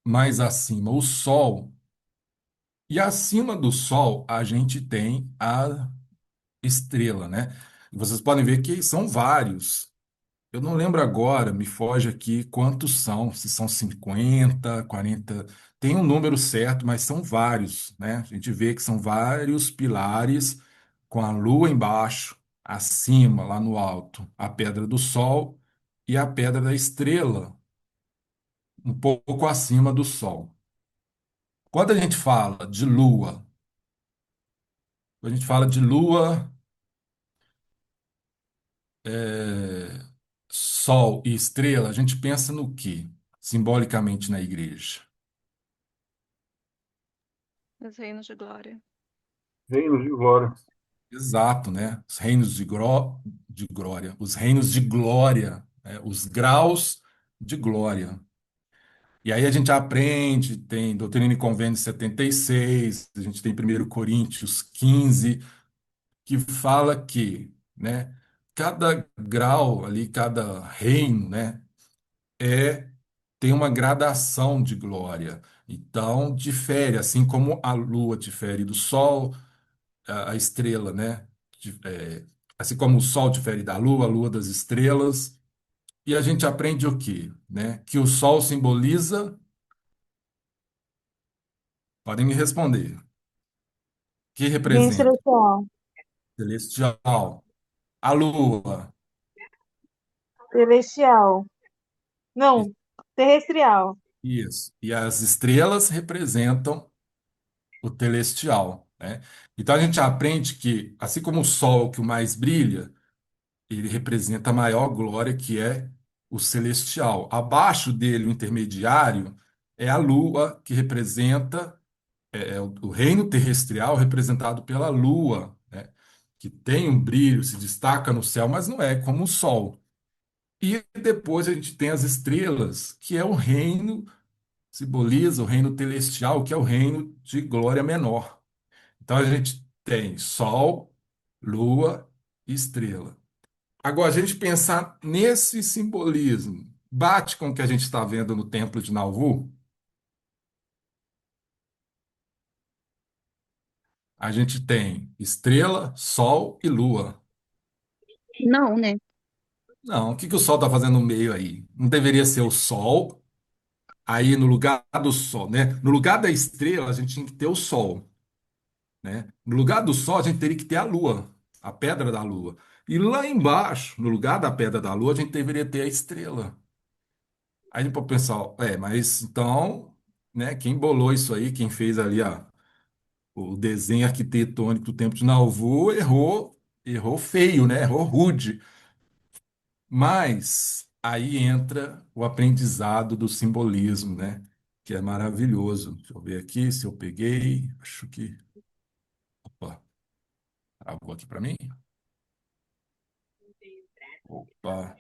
mais acima o Sol, e acima do Sol a gente tem a estrela, né? E vocês podem ver que são vários. Eu não lembro agora, me foge aqui quantos são, se são 50, 40, tem um número certo, mas são vários, né? A gente vê que são vários pilares com a lua embaixo, acima, lá no alto, a pedra do sol e a pedra da estrela, um pouco acima do sol. Quando a gente fala de lua, quando a gente fala de lua, sol e estrela, a gente pensa no quê? Simbolicamente na igreja. Os reinos de glória. Reinos de glória. Exato, né? Os reinos de glória, os reinos de glória, né? Os graus de glória. E aí a gente aprende, tem Doutrina e Convênio 76, a gente tem 1 Coríntios 15, que fala que, né, cada grau ali, cada reino, né, tem uma gradação de glória. Então, difere, assim como a lua difere do sol, a estrela, né? Assim como o Sol difere da Lua, a Lua das estrelas. E a gente aprende o quê? Né? Que o Sol simboliza. Podem me responder. Que Bem representa? celestial, Celestial. A Lua. celestial. I- Não, terrestrial. Isso. E as estrelas representam o celestial, né? Então a gente aprende que, assim como o Sol que o mais brilha, ele representa a maior glória, que é o celestial. Abaixo dele, o intermediário, é a lua, que representa o reino terrestrial representado pela lua, né? Que tem um brilho, se destaca no céu, mas não é como o sol. E depois a gente tem as estrelas, que é o reino, simboliza o reino celestial, que é o reino de glória menor. Então a gente tem sol, lua e estrela. Agora, a gente pensar nesse simbolismo, bate com o que a gente está vendo no Templo de Nauvoo. A gente tem estrela, sol e lua. Não, né? Não, o que que o sol está fazendo no meio aí? Não deveria ser o sol, aí no lugar do sol, né? No lugar da estrela, a gente tinha que ter o sol, né? No lugar do sol, a gente teria que ter a lua, a pedra da lua. E lá embaixo, no lugar da pedra da lua, a gente deveria ter a estrela. Aí a gente pode pensar, mas então, né, quem bolou isso aí, quem fez ali o desenho arquitetônico do Templo de Nauvoo, errou feio, né? Errou rude. Mas aí entra o aprendizado do simbolismo, né? Que é maravilhoso. Deixa eu ver aqui se eu peguei. Acho que. Opa, travou aqui para mim. Opa.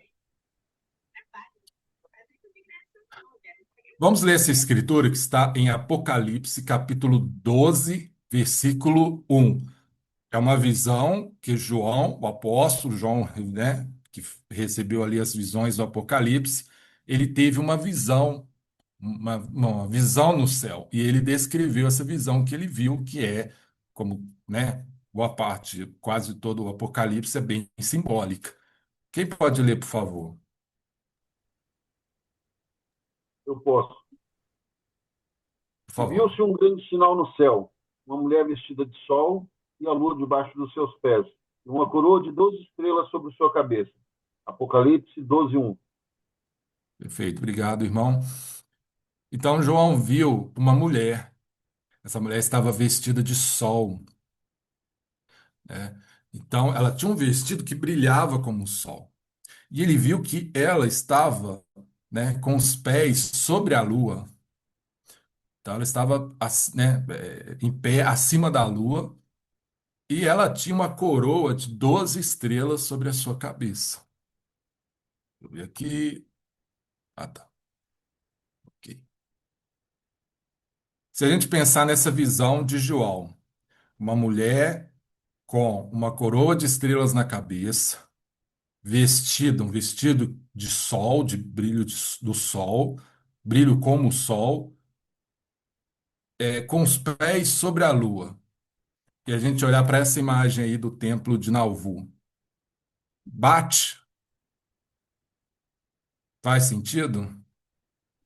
Vamos ler essa escritura que está em Apocalipse, capítulo 12, versículo 1. É uma visão que João, o apóstolo João, né, que recebeu ali as visões do Apocalipse, ele teve uma visão no céu. E ele descreveu essa visão que ele viu, que é, como, né, boa parte, quase todo o Apocalipse é bem simbólica. Quem pode ler, por favor? Eu posso. Por E favor. viu-se um grande sinal no céu, uma mulher vestida de sol e a lua debaixo dos seus pés, e uma coroa de 12 estrelas sobre sua cabeça. Apocalipse 12:1. Perfeito, obrigado, irmão. Então, João viu uma mulher. Essa mulher estava vestida de sol, né? Então, ela tinha um vestido que brilhava como o sol. E ele viu que ela estava, né, com os pés sobre a lua. Então, ela estava, né, em pé acima da lua e ela tinha uma coroa de 12 estrelas sobre a sua cabeça. Eu vi aqui. Ah, tá. Ok. Se a gente pensar nessa visão de João, uma mulher com uma coroa de estrelas na cabeça, um vestido de sol, de brilho do sol, brilho como o sol, com os pés sobre a lua. E a gente olhar para essa imagem aí do templo de Nauvoo. Bate? Faz sentido?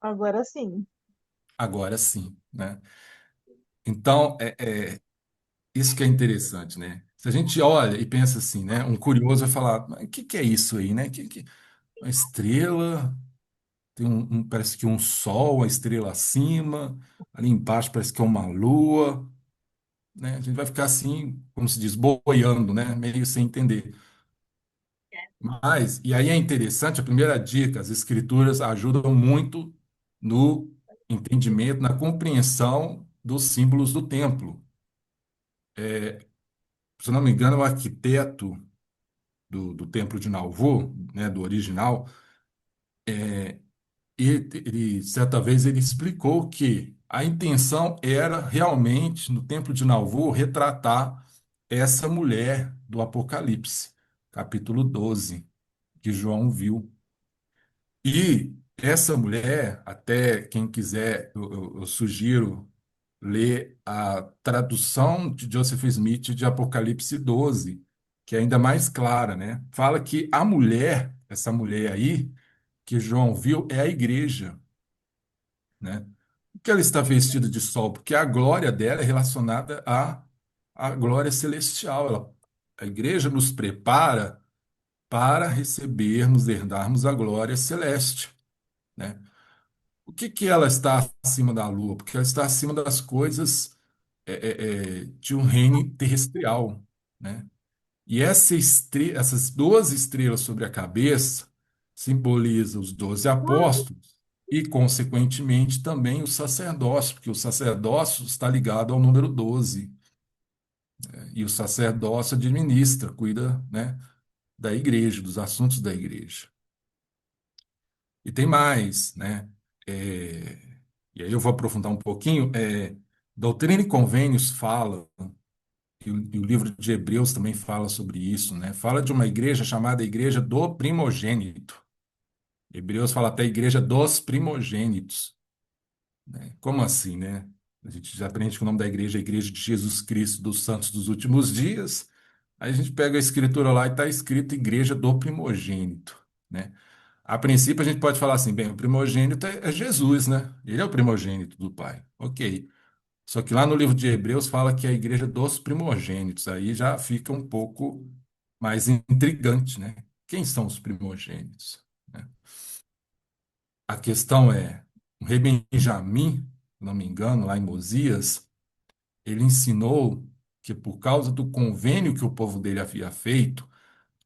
Agora sim. Agora sim, né? Então, isso que é interessante, né? Se a gente olha e pensa assim, né? Um curioso vai falar, mas o que que é isso aí, né? Uma estrela, tem parece que um sol, uma estrela acima, ali embaixo parece que é uma lua, né? A gente vai ficar assim, como se diz, boiando, né? Meio sem entender. Mas, e aí é interessante, a primeira dica, as escrituras ajudam muito no entendimento, na compreensão dos símbolos do templo. Se eu não me engano, o arquiteto do templo de Nauvoo, né, do original, certa vez ele explicou que a intenção era realmente, no templo de Nauvoo, retratar essa mulher do Apocalipse, capítulo 12, que João viu. E essa mulher, até quem quiser, eu sugiro ler a tradução de Joseph Smith de Apocalipse 12, que é ainda mais clara, né? Fala que a mulher, essa mulher aí, que João viu, é a igreja, né? Por que ela está vestida de sol? Porque a glória dela é relacionada à glória celestial. A igreja nos prepara para recebermos, herdarmos a glória celeste, né? O que que ela está acima da lua? Porque ela está acima das coisas de um reino terrestrial, né? E essas 12 estrelas sobre a cabeça simbolizam os 12 apóstolos e, consequentemente, também o sacerdócio, porque o sacerdócio está ligado ao número 12, né? E o sacerdócio administra, cuida, né, da igreja, dos assuntos da igreja. E tem mais, né? E aí eu vou aprofundar um pouquinho. Doutrina e Convênios fala e o livro de Hebreus também fala sobre isso, né? Fala de uma igreja chamada Igreja do Primogênito. Hebreus fala até Igreja dos Primogênitos, né? Como assim, né? A gente já aprende que o nome da igreja é Igreja de Jesus Cristo dos Santos dos Últimos Dias. Aí a gente pega a escritura lá e está escrito Igreja do Primogênito, né? A princípio a gente pode falar assim, bem, o primogênito é Jesus, né? Ele é o primogênito do Pai. Ok. Só que lá no livro de Hebreus fala que é a igreja dos primogênitos. Aí já fica um pouco mais intrigante, né? Quem são os primogênitos, né? A questão é, o rei Benjamim, se não me engano, lá em Mosias, ele ensinou que por causa do convênio que o povo dele havia feito,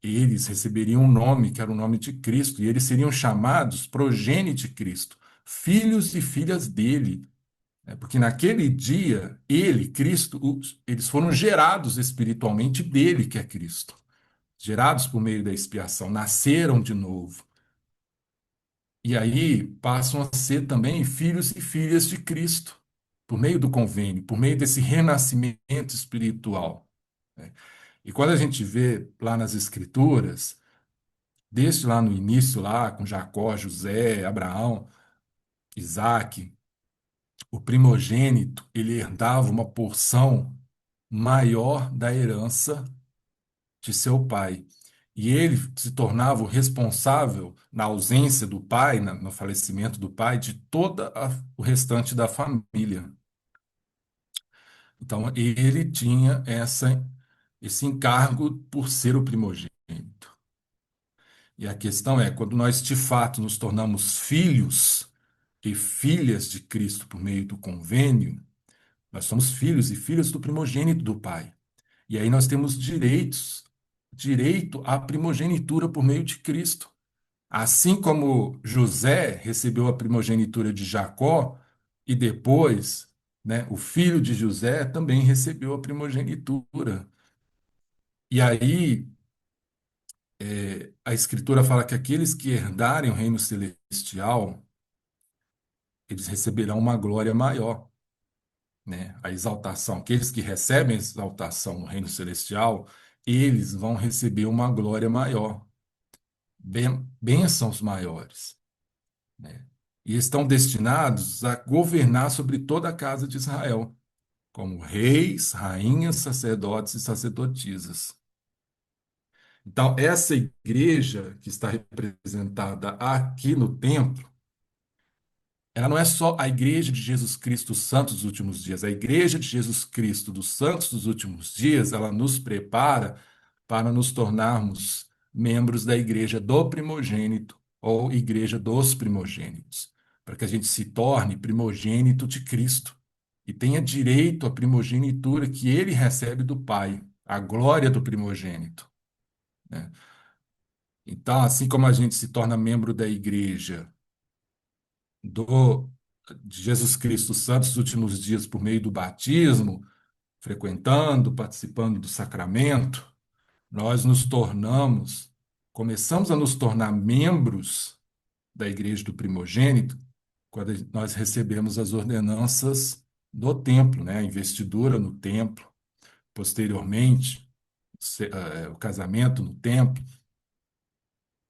eles receberiam um nome, que era o nome de Cristo, e eles seriam chamados progênie de Cristo, filhos e filhas dele, né? Porque naquele dia, ele, Cristo, eles foram gerados espiritualmente dele, que é Cristo, gerados por meio da expiação, nasceram de novo. E aí passam a ser também filhos e filhas de Cristo, por meio do convênio, por meio desse renascimento espiritual, né? E quando a gente vê lá nas Escrituras, desde lá no início, lá com Jacó, José, Abraão, Isaac, o primogênito, ele herdava uma porção maior da herança de seu pai. E ele se tornava o responsável, na ausência do pai, no falecimento do pai, de todo o restante da família. Então, ele tinha esse encargo por ser o primogênito. E a questão é, quando nós de fato nos tornamos filhos e filhas de Cristo por meio do convênio, nós somos filhos e filhas do primogênito do Pai. E aí nós temos direito à primogenitura por meio de Cristo. Assim como José recebeu a primogenitura de Jacó, e depois, né, o filho de José também recebeu a primogenitura. E aí a Escritura fala que aqueles que herdarem o reino celestial, eles receberão uma glória maior, né? A exaltação, aqueles que recebem a exaltação no reino celestial, eles vão receber uma glória maior, bênçãos maiores, né? E estão destinados a governar sobre toda a casa de Israel, como reis, rainhas, sacerdotes e sacerdotisas. Então, essa igreja que está representada aqui no templo, ela não é só a Igreja de Jesus Cristo dos Santos dos Últimos Dias. A Igreja de Jesus Cristo dos Santos dos Últimos Dias, ela nos prepara para nos tornarmos membros da Igreja do Primogênito ou Igreja dos Primogênitos, para que a gente se torne primogênito de Cristo e tenha direito à primogenitura que ele recebe do Pai, a glória do primogênito, né? Então, assim como a gente se torna membro da Igreja do de Jesus Cristo, os santos dos últimos dias, por meio do batismo, frequentando, participando do sacramento, nós começamos a nos tornar membros da Igreja do Primogênito quando nós recebemos as ordenanças do templo, né? A investidura no templo, posteriormente, o casamento no templo,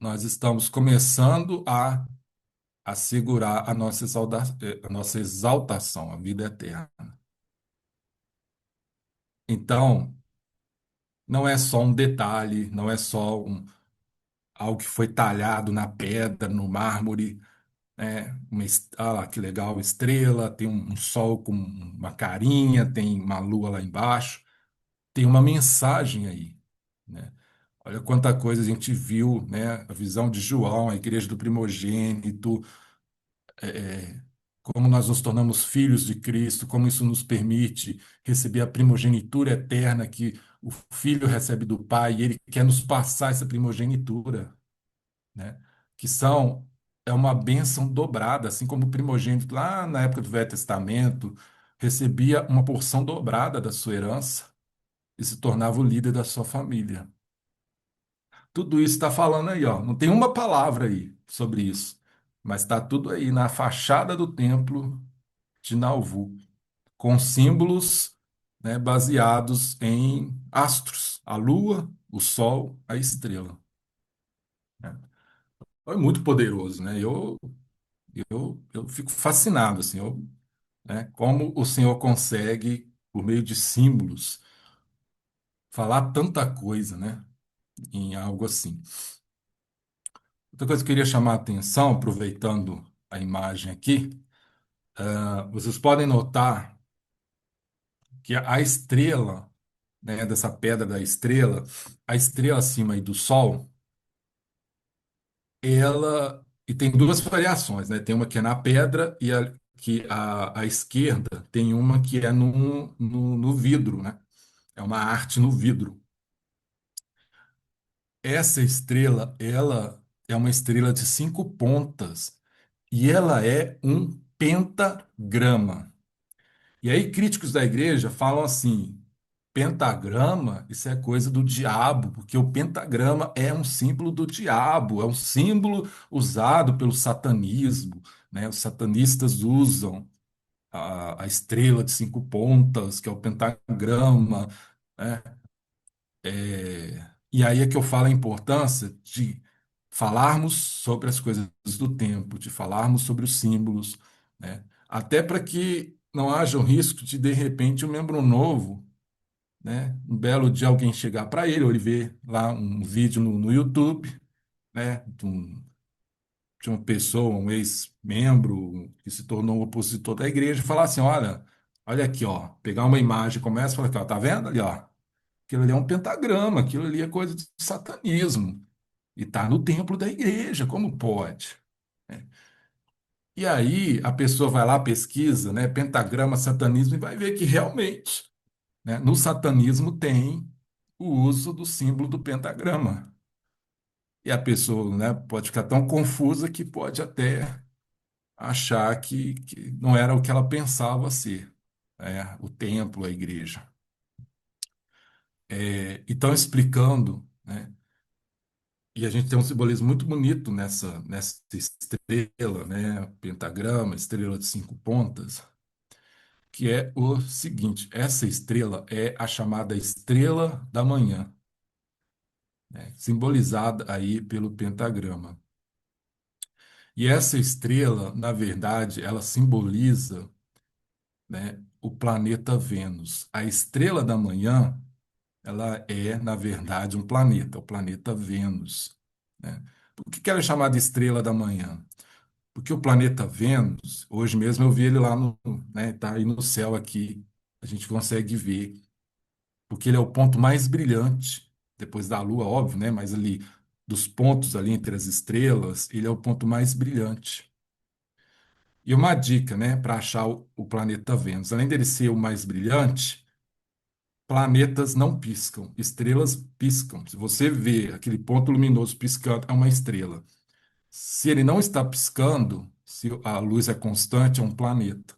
nós estamos começando a assegurar a nossa exaltação, a vida eterna. Então, não é só um detalhe, não é só algo que foi talhado na pedra, no mármore, né? Lá, que legal, estrela, tem um sol com uma carinha, tem uma lua lá embaixo, tem uma mensagem aí, né? Olha quanta coisa a gente viu, né? A visão de João, a igreja do primogênito, como nós nos tornamos filhos de Cristo, como isso nos permite receber a primogenitura eterna que o Filho recebe do Pai, e ele quer nos passar essa primogenitura, né? Que é uma bênção dobrada, assim como o primogênito lá na época do Velho Testamento recebia uma porção dobrada da sua herança e se tornava o líder da sua família. Tudo isso está falando aí, ó. Não tem uma palavra aí sobre isso, mas está tudo aí na fachada do templo de Nauvoo, com símbolos né, baseados em astros, a Lua, o Sol, a estrela, né? É muito poderoso, né? Eu fico fascinado, assim, né, como o Senhor consegue, por meio de símbolos, falar tanta coisa, né, em algo assim. Outra coisa que eu queria chamar a atenção, aproveitando a imagem aqui, vocês podem notar que a estrela, né, dessa pedra da estrela, a estrela acima aí do Sol, ela e tem duas variações, né? Tem uma que é na pedra e que a esquerda tem uma que é no vidro, né? É uma arte no vidro. Essa estrela, ela é uma estrela de 5 pontas e ela é um pentagrama. E aí críticos da igreja falam assim: pentagrama, isso é coisa do diabo, porque o pentagrama é um símbolo do diabo, é um símbolo usado pelo satanismo, né? Os satanistas usam a estrela de 5 pontas, que é o pentagrama, né? E aí é que eu falo a importância de falarmos sobre as coisas do tempo, de falarmos sobre os símbolos, né? Até para que não haja o risco de repente, um membro novo, né? Um belo dia alguém chegar para ele, ou ele ver lá um vídeo no YouTube, né? De uma pessoa, um ex-membro que se tornou um opositor da igreja, e falar assim: olha aqui, ó, pegar uma imagem, começa e falar aqui, ó, tá vendo ali, ó? Aquilo ali é um pentagrama, aquilo ali é coisa de satanismo. E está no templo da igreja, como pode? Né? E aí a pessoa vai lá, pesquisa, né, pentagrama, satanismo, e vai ver que realmente, né, no satanismo tem o uso do símbolo do pentagrama. E a pessoa, né, pode ficar tão confusa que pode até achar que não era o que ela pensava ser, né, o templo, a igreja. E estão explicando, né? E a gente tem um simbolismo muito bonito nessa estrela, né? Pentagrama, estrela de 5 pontas, que é o seguinte: essa estrela é a chamada estrela da manhã, né? Simbolizada aí pelo pentagrama. E essa estrela, na verdade, ela simboliza, né, o planeta Vênus. A estrela da manhã, ela é, na verdade, um planeta, o planeta Vênus, né? Por que ela é chamada estrela da manhã? Porque o planeta Vênus, hoje mesmo eu vi ele lá né, tá aí no céu aqui, a gente consegue ver, porque ele é o ponto mais brilhante, depois da Lua, óbvio, né, mas ali, dos pontos ali entre as estrelas, ele é o ponto mais brilhante. E uma dica, né, para achar o planeta Vênus, além dele ser o mais brilhante, planetas não piscam, estrelas piscam. Se você vê aquele ponto luminoso piscando, é uma estrela. Se ele não está piscando, se a luz é constante, é um planeta.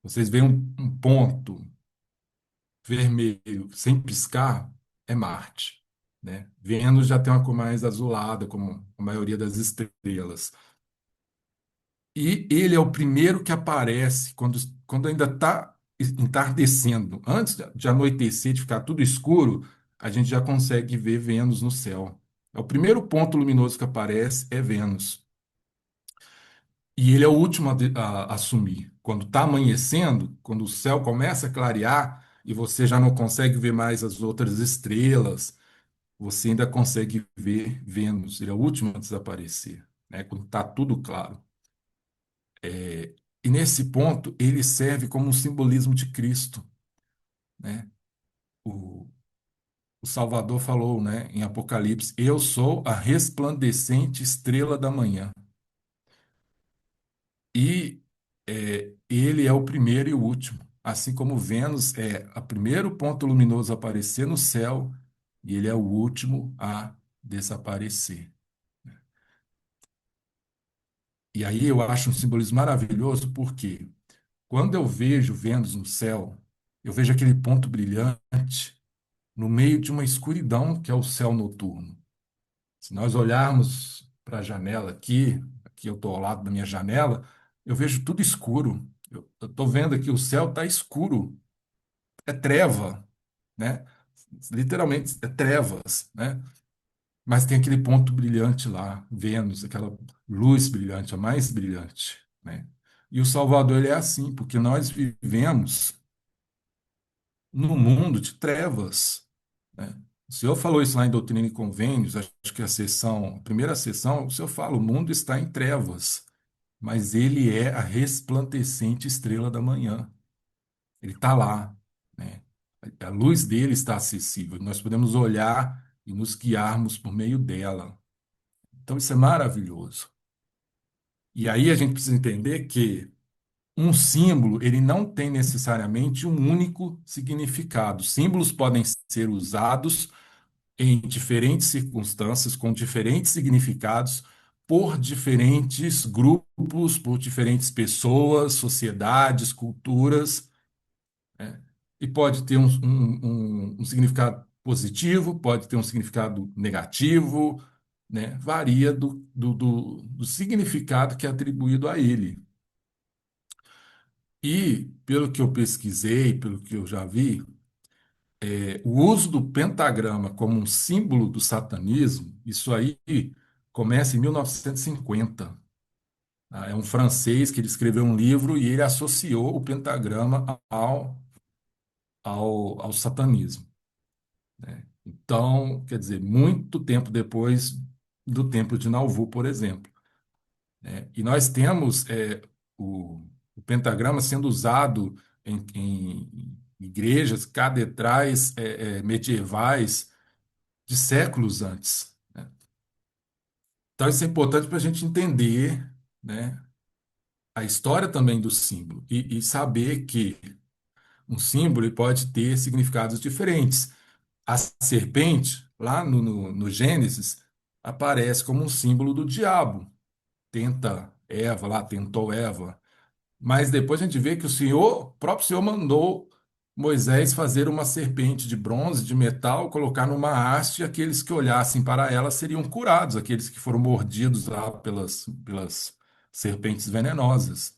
Vocês veem um ponto vermelho sem piscar, é Marte, né? Vênus já tem uma cor mais azulada, como a maioria das estrelas. E ele é o primeiro que aparece quando ainda está entardecendo. Antes de anoitecer, de ficar tudo escuro, a gente já consegue ver Vênus no céu. É o primeiro ponto luminoso que aparece, é Vênus. E ele é o último a sumir. Quando está amanhecendo, quando o céu começa a clarear e você já não consegue ver mais as outras estrelas, você ainda consegue ver Vênus. Ele é o último a desaparecer, né? Quando está tudo claro. E nesse ponto, ele serve como um simbolismo de Cristo, né? O, o Salvador falou, né, em Apocalipse: eu sou a resplandecente estrela da manhã. E ele é o primeiro e o último. Assim como Vênus é o primeiro ponto luminoso a aparecer no céu, e ele é o último a desaparecer. E aí eu acho um simbolismo maravilhoso, porque quando eu vejo Vênus no céu, eu vejo aquele ponto brilhante no meio de uma escuridão que é o céu noturno. Se nós olharmos para a janela aqui eu estou ao lado da minha janela, eu vejo tudo escuro. Eu estou vendo aqui, o céu está escuro. é treva, né? Literalmente é trevas, né? Mas tem aquele ponto brilhante lá, Vênus, aquela luz brilhante, a mais brilhante, né? E o Salvador ele é assim, porque nós vivemos no mundo de trevas, né? O senhor falou isso lá em Doutrina e Convênios, acho que a primeira sessão, o senhor fala, o mundo está em trevas, mas ele é a resplandecente estrela da manhã. Ele está lá, né? A luz dele está acessível. Nós podemos olhar e nos guiarmos por meio dela. Então, isso é maravilhoso. E aí a gente precisa entender que um símbolo, ele não tem necessariamente um único significado. Símbolos podem ser usados em diferentes circunstâncias, com diferentes significados, por diferentes grupos, por diferentes pessoas, sociedades, culturas, né? E pode ter um significado positivo, pode ter um significado negativo, né? Varia do significado que é atribuído a ele. E, pelo que eu pesquisei, pelo que eu já vi, o uso do pentagrama como um símbolo do satanismo, isso aí começa em 1950. Tá? É um francês que ele escreveu um livro e ele associou o pentagrama ao satanismo, né? Então, quer dizer, muito tempo depois do Templo de Nauvoo, por exemplo, né? E nós temos o pentagrama sendo usado em igrejas, catedrais medievais de séculos antes, né? Então, isso é importante para a gente entender, né, a história também do símbolo e saber que um símbolo ele pode ter significados diferentes. A serpente, lá no Gênesis, aparece como um símbolo do diabo. Tenta Eva lá, tentou Eva. Mas depois a gente vê que o próprio Senhor mandou Moisés fazer uma serpente de bronze, de metal, colocar numa haste, e aqueles que olhassem para ela seriam curados, aqueles que foram mordidos lá pelas serpentes venenosas,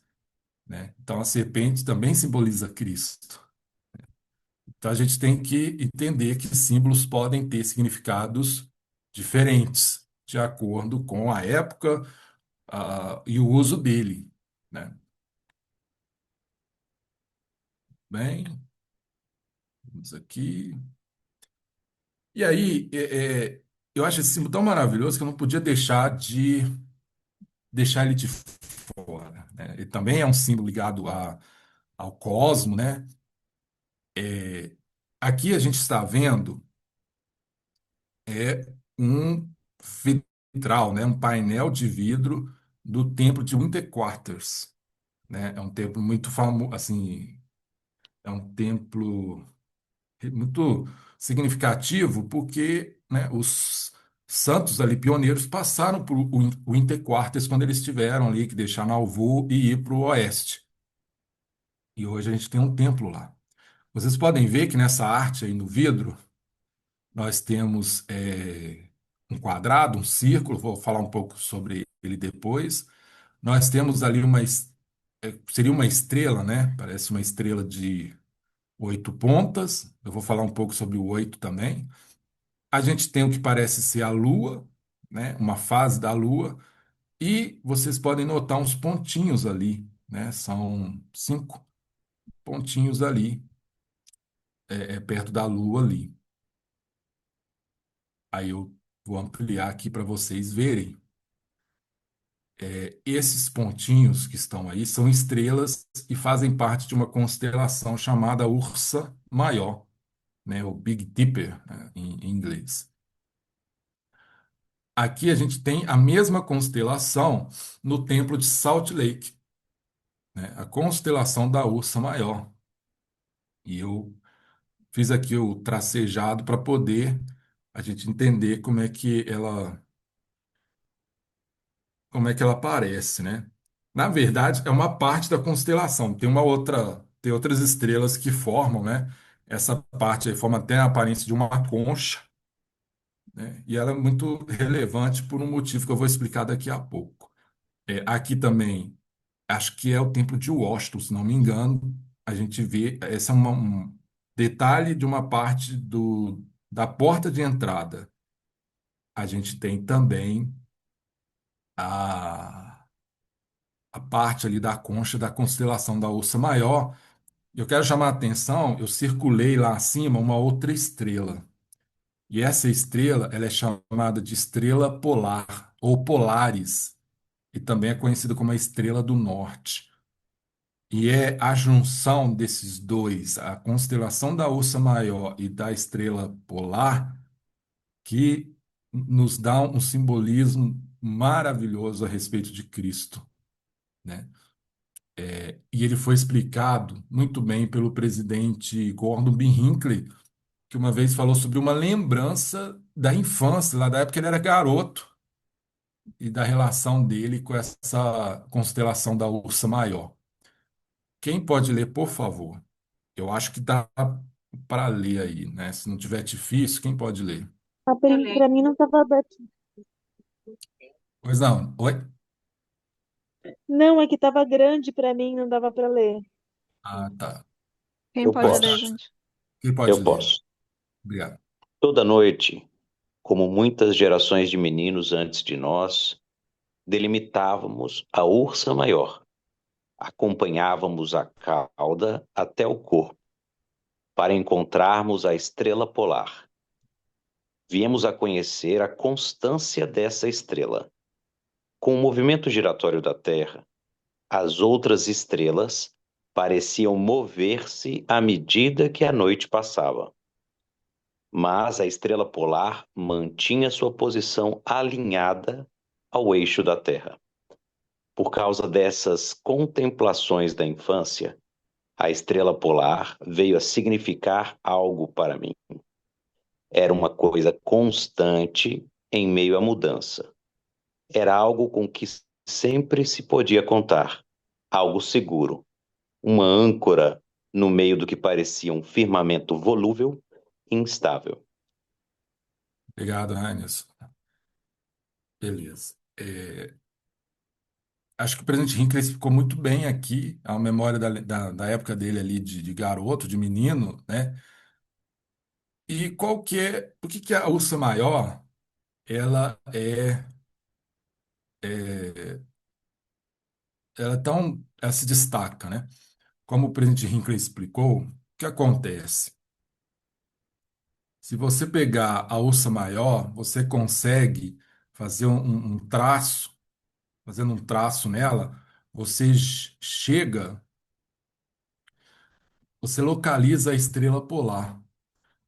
né? Então a serpente também simboliza Cristo. Então a gente tem que entender que símbolos podem ter significados diferentes de acordo com a época, e o uso dele, né? Bem, vamos aqui. E aí, eu acho esse símbolo tão maravilhoso que eu não podia deixar ele de fora, né? Ele também é um símbolo ligado ao cosmo, né? Aqui a gente está vendo um vitral, né? Um painel de vidro do templo de Winter Quarters, né? É um templo muito famoso, assim, é um templo muito significativo porque, né, os santos ali, pioneiros, passaram por o Interquartes quando eles tiveram ali que deixar Nauvoo e ir para o oeste. E hoje a gente tem um templo lá. Vocês podem ver que nessa arte aí no vidro, nós temos um quadrado, um círculo, vou falar um pouco sobre ele depois. Nós temos ali seria uma estrela, né? Parece uma estrela de 8 pontas. Eu vou falar um pouco sobre o 8 também. A gente tem o que parece ser a Lua, né? Uma fase da Lua, e vocês podem notar uns pontinhos ali, né? São 5 pontinhos ali, perto da Lua ali. Aí eu vou ampliar aqui para vocês verem. Esses pontinhos que estão aí são estrelas e fazem parte de uma constelação chamada Ursa Maior, né? O Big Dipper, né? Em inglês. Aqui a gente tem a mesma constelação no templo de Salt Lake, né? A constelação da Ursa Maior. E eu fiz aqui o tracejado para poder a gente entender como é que ela aparece, né? Na verdade, é uma parte da constelação. Tem outras estrelas que formam, né? Essa parte aí forma até a aparência de uma concha, né? E ela é muito relevante por um motivo que eu vou explicar daqui a pouco. Aqui também, acho que é o templo de Washington, se não me engano, a gente vê, essa é detalhe de uma parte da porta de entrada. A gente tem também a, a parte ali da concha da constelação da Ursa Maior. Eu quero chamar a atenção, eu circulei lá acima uma outra estrela. E essa estrela, ela é chamada de estrela polar ou Polaris, e também é conhecida como a estrela do norte. E é a junção desses dois, a constelação da Ursa Maior e da estrela polar, que nos dá um simbolismo maravilhoso a respeito de Cristo, né? E ele foi explicado muito bem pelo presidente Gordon B. Hinckley, que uma vez falou sobre uma lembrança da infância, lá da época que ele era garoto, e da relação dele com essa constelação da Ursa Maior. Quem pode ler, por favor? Eu acho que dá para ler aí, né? Se não tiver difícil, quem pode ler? Eu leio. Pra mim não estava aberto. Pois não. Oi? Não, é que estava grande para mim, não dava para ler. Ah, tá. Quem Eu pode Mais ler, posso. fácil. gente? Quem pode Eu ler? posso. Obrigado. Toda noite, como muitas gerações de meninos antes de nós, delimitávamos a ursa maior. Acompanhávamos a cauda até o corpo, para encontrarmos a estrela polar. Viemos a conhecer a constância dessa estrela. Com o movimento giratório da Terra, as outras estrelas pareciam mover-se à medida que a noite passava. Mas a estrela polar mantinha sua posição alinhada ao eixo da Terra. Por causa dessas contemplações da infância, a estrela polar veio a significar algo para mim. Era uma coisa constante em meio à mudança. Era algo com que sempre se podia contar, algo seguro, uma âncora no meio do que parecia um firmamento volúvel e instável. Obrigado, Raines. Beleza. Acho que o presidente Hinckley ficou muito bem aqui, a memória da época dele ali de garoto, de menino, né? E por que que a Ursa Maior, ela é, ela se destaca, né? Como o presidente Hinckley explicou, o que acontece? Se você pegar a Ursa Maior, você consegue fazer um traço, fazendo um traço nela, você chega, você localiza a estrela polar,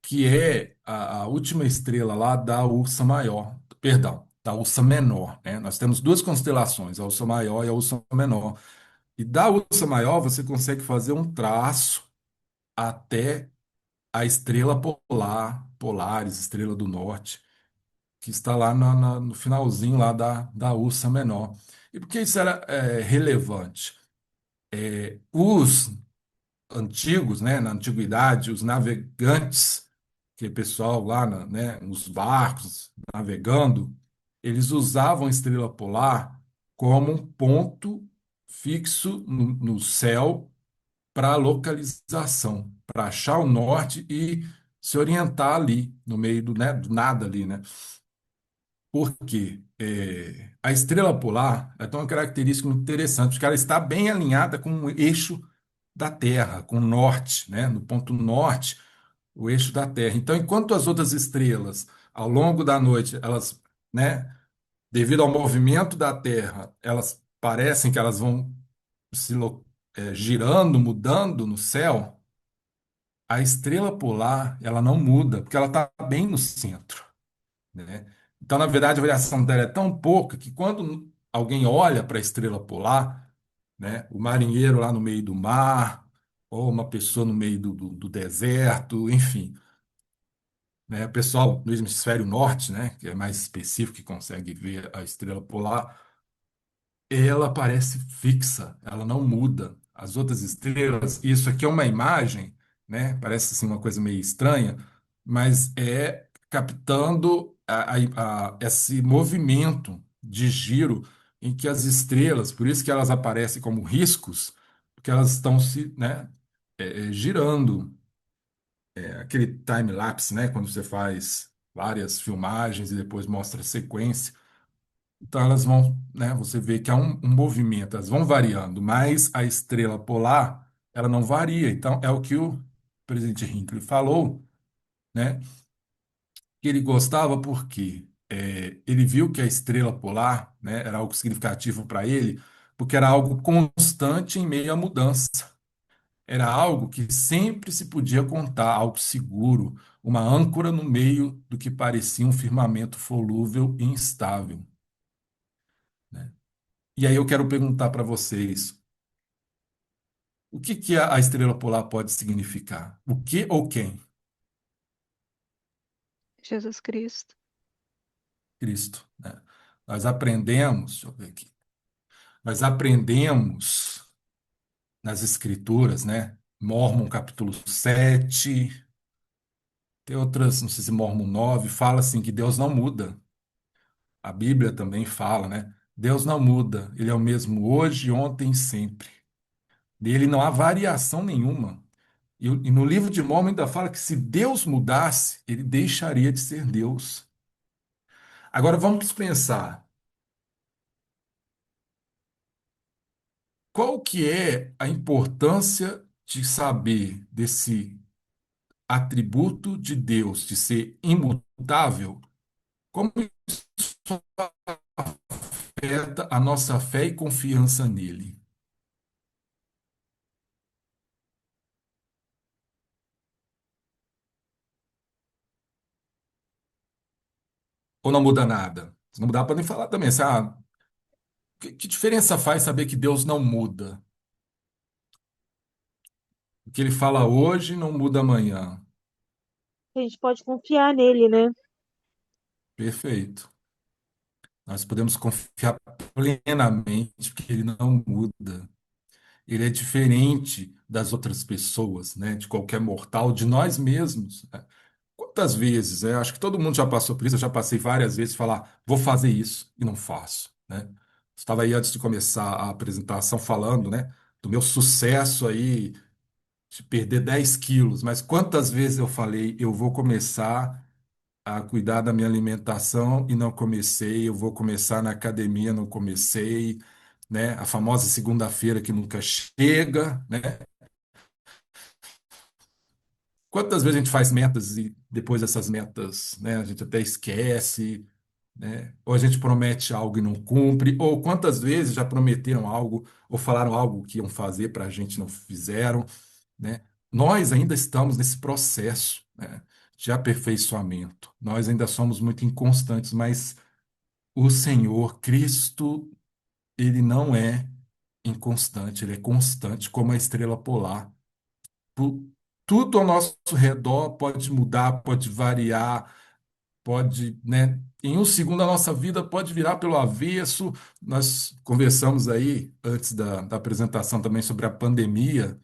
que é a última estrela lá da Ursa Maior, perdão, da Ursa Menor, né? Nós temos duas constelações, a Ursa Maior e a Ursa Menor. E da Ursa Maior você consegue fazer um traço até a estrela polar, Polaris, estrela do norte, que está lá no finalzinho lá da Ursa Menor. E por que isso era relevante? Os antigos, né, na antiguidade, os navegantes, que é pessoal lá, né, nos barcos, navegando, eles usavam a estrela polar como um ponto fixo no céu para localização, para achar o norte e se orientar ali, no meio né, do nada ali, né? Porque a estrela polar ela tem uma característica muito interessante, porque ela está bem alinhada com o eixo da Terra, com o norte, né? No ponto norte, o eixo da Terra. Então, enquanto as outras estrelas, ao longo da noite, elas, né, devido ao movimento da Terra, elas parecem que elas vão girando, mudando no céu, a estrela polar, ela não muda, porque ela está bem no centro, né? Então, na verdade, a variação dela é tão pouca que quando alguém olha para a estrela polar, né, o marinheiro lá no meio do mar, ou uma pessoa no meio do deserto, enfim, né, o pessoal no hemisfério norte, né, que é mais específico, que consegue ver a estrela polar, ela parece fixa, ela não muda. As outras estrelas, isso aqui é uma imagem, né? Parece assim uma coisa meio estranha, mas é captando esse movimento de giro em que as estrelas, por isso que elas aparecem como riscos, porque elas estão se, né, girando. aquele time-lapse, né? Quando você faz várias filmagens e depois mostra a sequência. Então elas vão, né? Você vê que há um movimento, elas vão variando, mas a estrela polar, ela não varia. Então é o que o presidente Hinckley falou, né? Que ele gostava porque ele viu que a estrela polar, né, era algo significativo para ele, porque era algo constante em meio à mudança. Era algo que sempre se podia contar, algo seguro, uma âncora no meio do que parecia um firmamento volúvel e instável, né? E aí eu quero perguntar para vocês, o que que a estrela polar pode significar? O que ou quem? Jesus Cristo. Cristo, né? Nós aprendemos, deixa eu ver aqui, nós aprendemos nas Escrituras, né? Mórmon capítulo 7, tem outras, não sei se Mórmon 9 fala assim que Deus não muda. A Bíblia também fala, né? Deus não muda, ele é o mesmo hoje, ontem e sempre. Nele não há variação nenhuma. E no livro de Mórmon ainda fala que se Deus mudasse, ele deixaria de ser Deus. Agora vamos pensar, qual que é a importância de saber desse atributo de Deus, de ser imutável? Como isso afeta a nossa fé e confiança nele? Ou não muda nada? Não dá para nem falar também. Assim, que diferença faz saber que Deus não muda? O que ele fala hoje não muda amanhã. A gente pode confiar nele, né? Perfeito. Nós podemos confiar plenamente que ele não muda. Ele é diferente das outras pessoas, né? De qualquer mortal, de nós mesmos, né? Quantas vezes, né? Acho que todo mundo já passou por isso, eu já passei várias vezes falar, vou fazer isso e não faço, né? Estava aí antes de começar a apresentação falando, né, do meu sucesso aí de perder 10 quilos, mas quantas vezes eu falei, eu vou começar a cuidar da minha alimentação e não comecei, eu vou começar na academia, não comecei, né? A famosa segunda-feira que nunca chega, né? Quantas vezes a gente faz metas e depois dessas metas, né, a gente até esquece, né? Ou a gente promete algo e não cumpre, ou quantas vezes já prometeram algo ou falaram algo que iam fazer para a gente e não fizeram, né? Nós ainda estamos nesse processo, né, de aperfeiçoamento. Nós ainda somos muito inconstantes, mas o Senhor Cristo, ele não é inconstante, ele é constante como a estrela polar. Tudo ao nosso redor pode mudar, pode variar, pode, né? Em um segundo a nossa vida pode virar pelo avesso. Nós conversamos aí antes da apresentação também sobre a pandemia,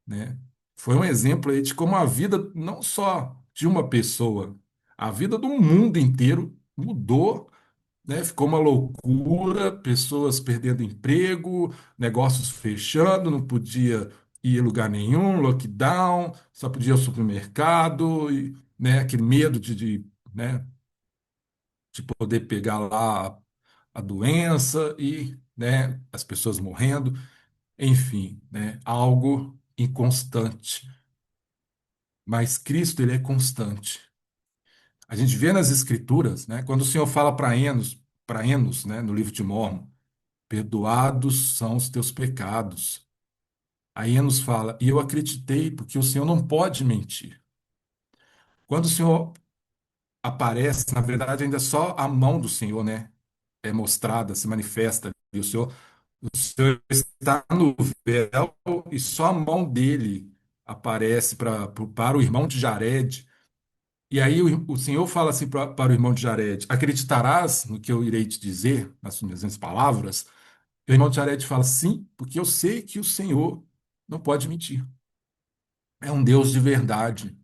né? Foi um exemplo aí de como a vida não só de uma pessoa, a vida do mundo inteiro mudou, né? Ficou uma loucura, pessoas perdendo emprego, negócios fechando, não podia ir a lugar nenhum, lockdown, só podia ir ao supermercado, e, né, aquele medo né, de poder pegar lá a doença e, né, as pessoas morrendo, enfim, né, algo inconstante. Mas Cristo, ele é constante. A gente vê nas Escrituras, né, quando o Senhor fala para Enos, né, no livro de Mórmon, perdoados são os teus pecados. Aí nos fala, e eu acreditei, porque o Senhor não pode mentir. Quando o Senhor aparece, na verdade, ainda é só a mão do Senhor, né? É mostrada, se manifesta. E o Senhor está no véu e só a mão dele aparece para o irmão de Jared. E aí o Senhor fala assim para o irmão de Jared: acreditarás no que eu irei te dizer, nas minhas palavras? E o irmão de Jared fala: sim, porque eu sei que o Senhor não pode mentir. É um Deus de verdade.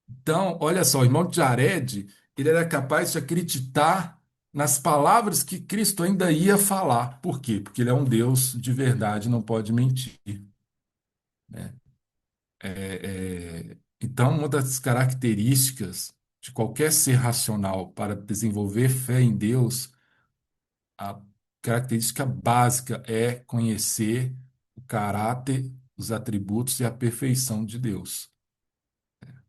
Então, olha só, o irmão de Jared, ele era capaz de acreditar nas palavras que Cristo ainda ia falar. Por quê? Porque ele é um Deus de verdade, não pode mentir, né? Então, uma das características de qualquer ser racional para desenvolver fé em Deus, a característica básica é conhecer o caráter, os atributos e a perfeição de Deus.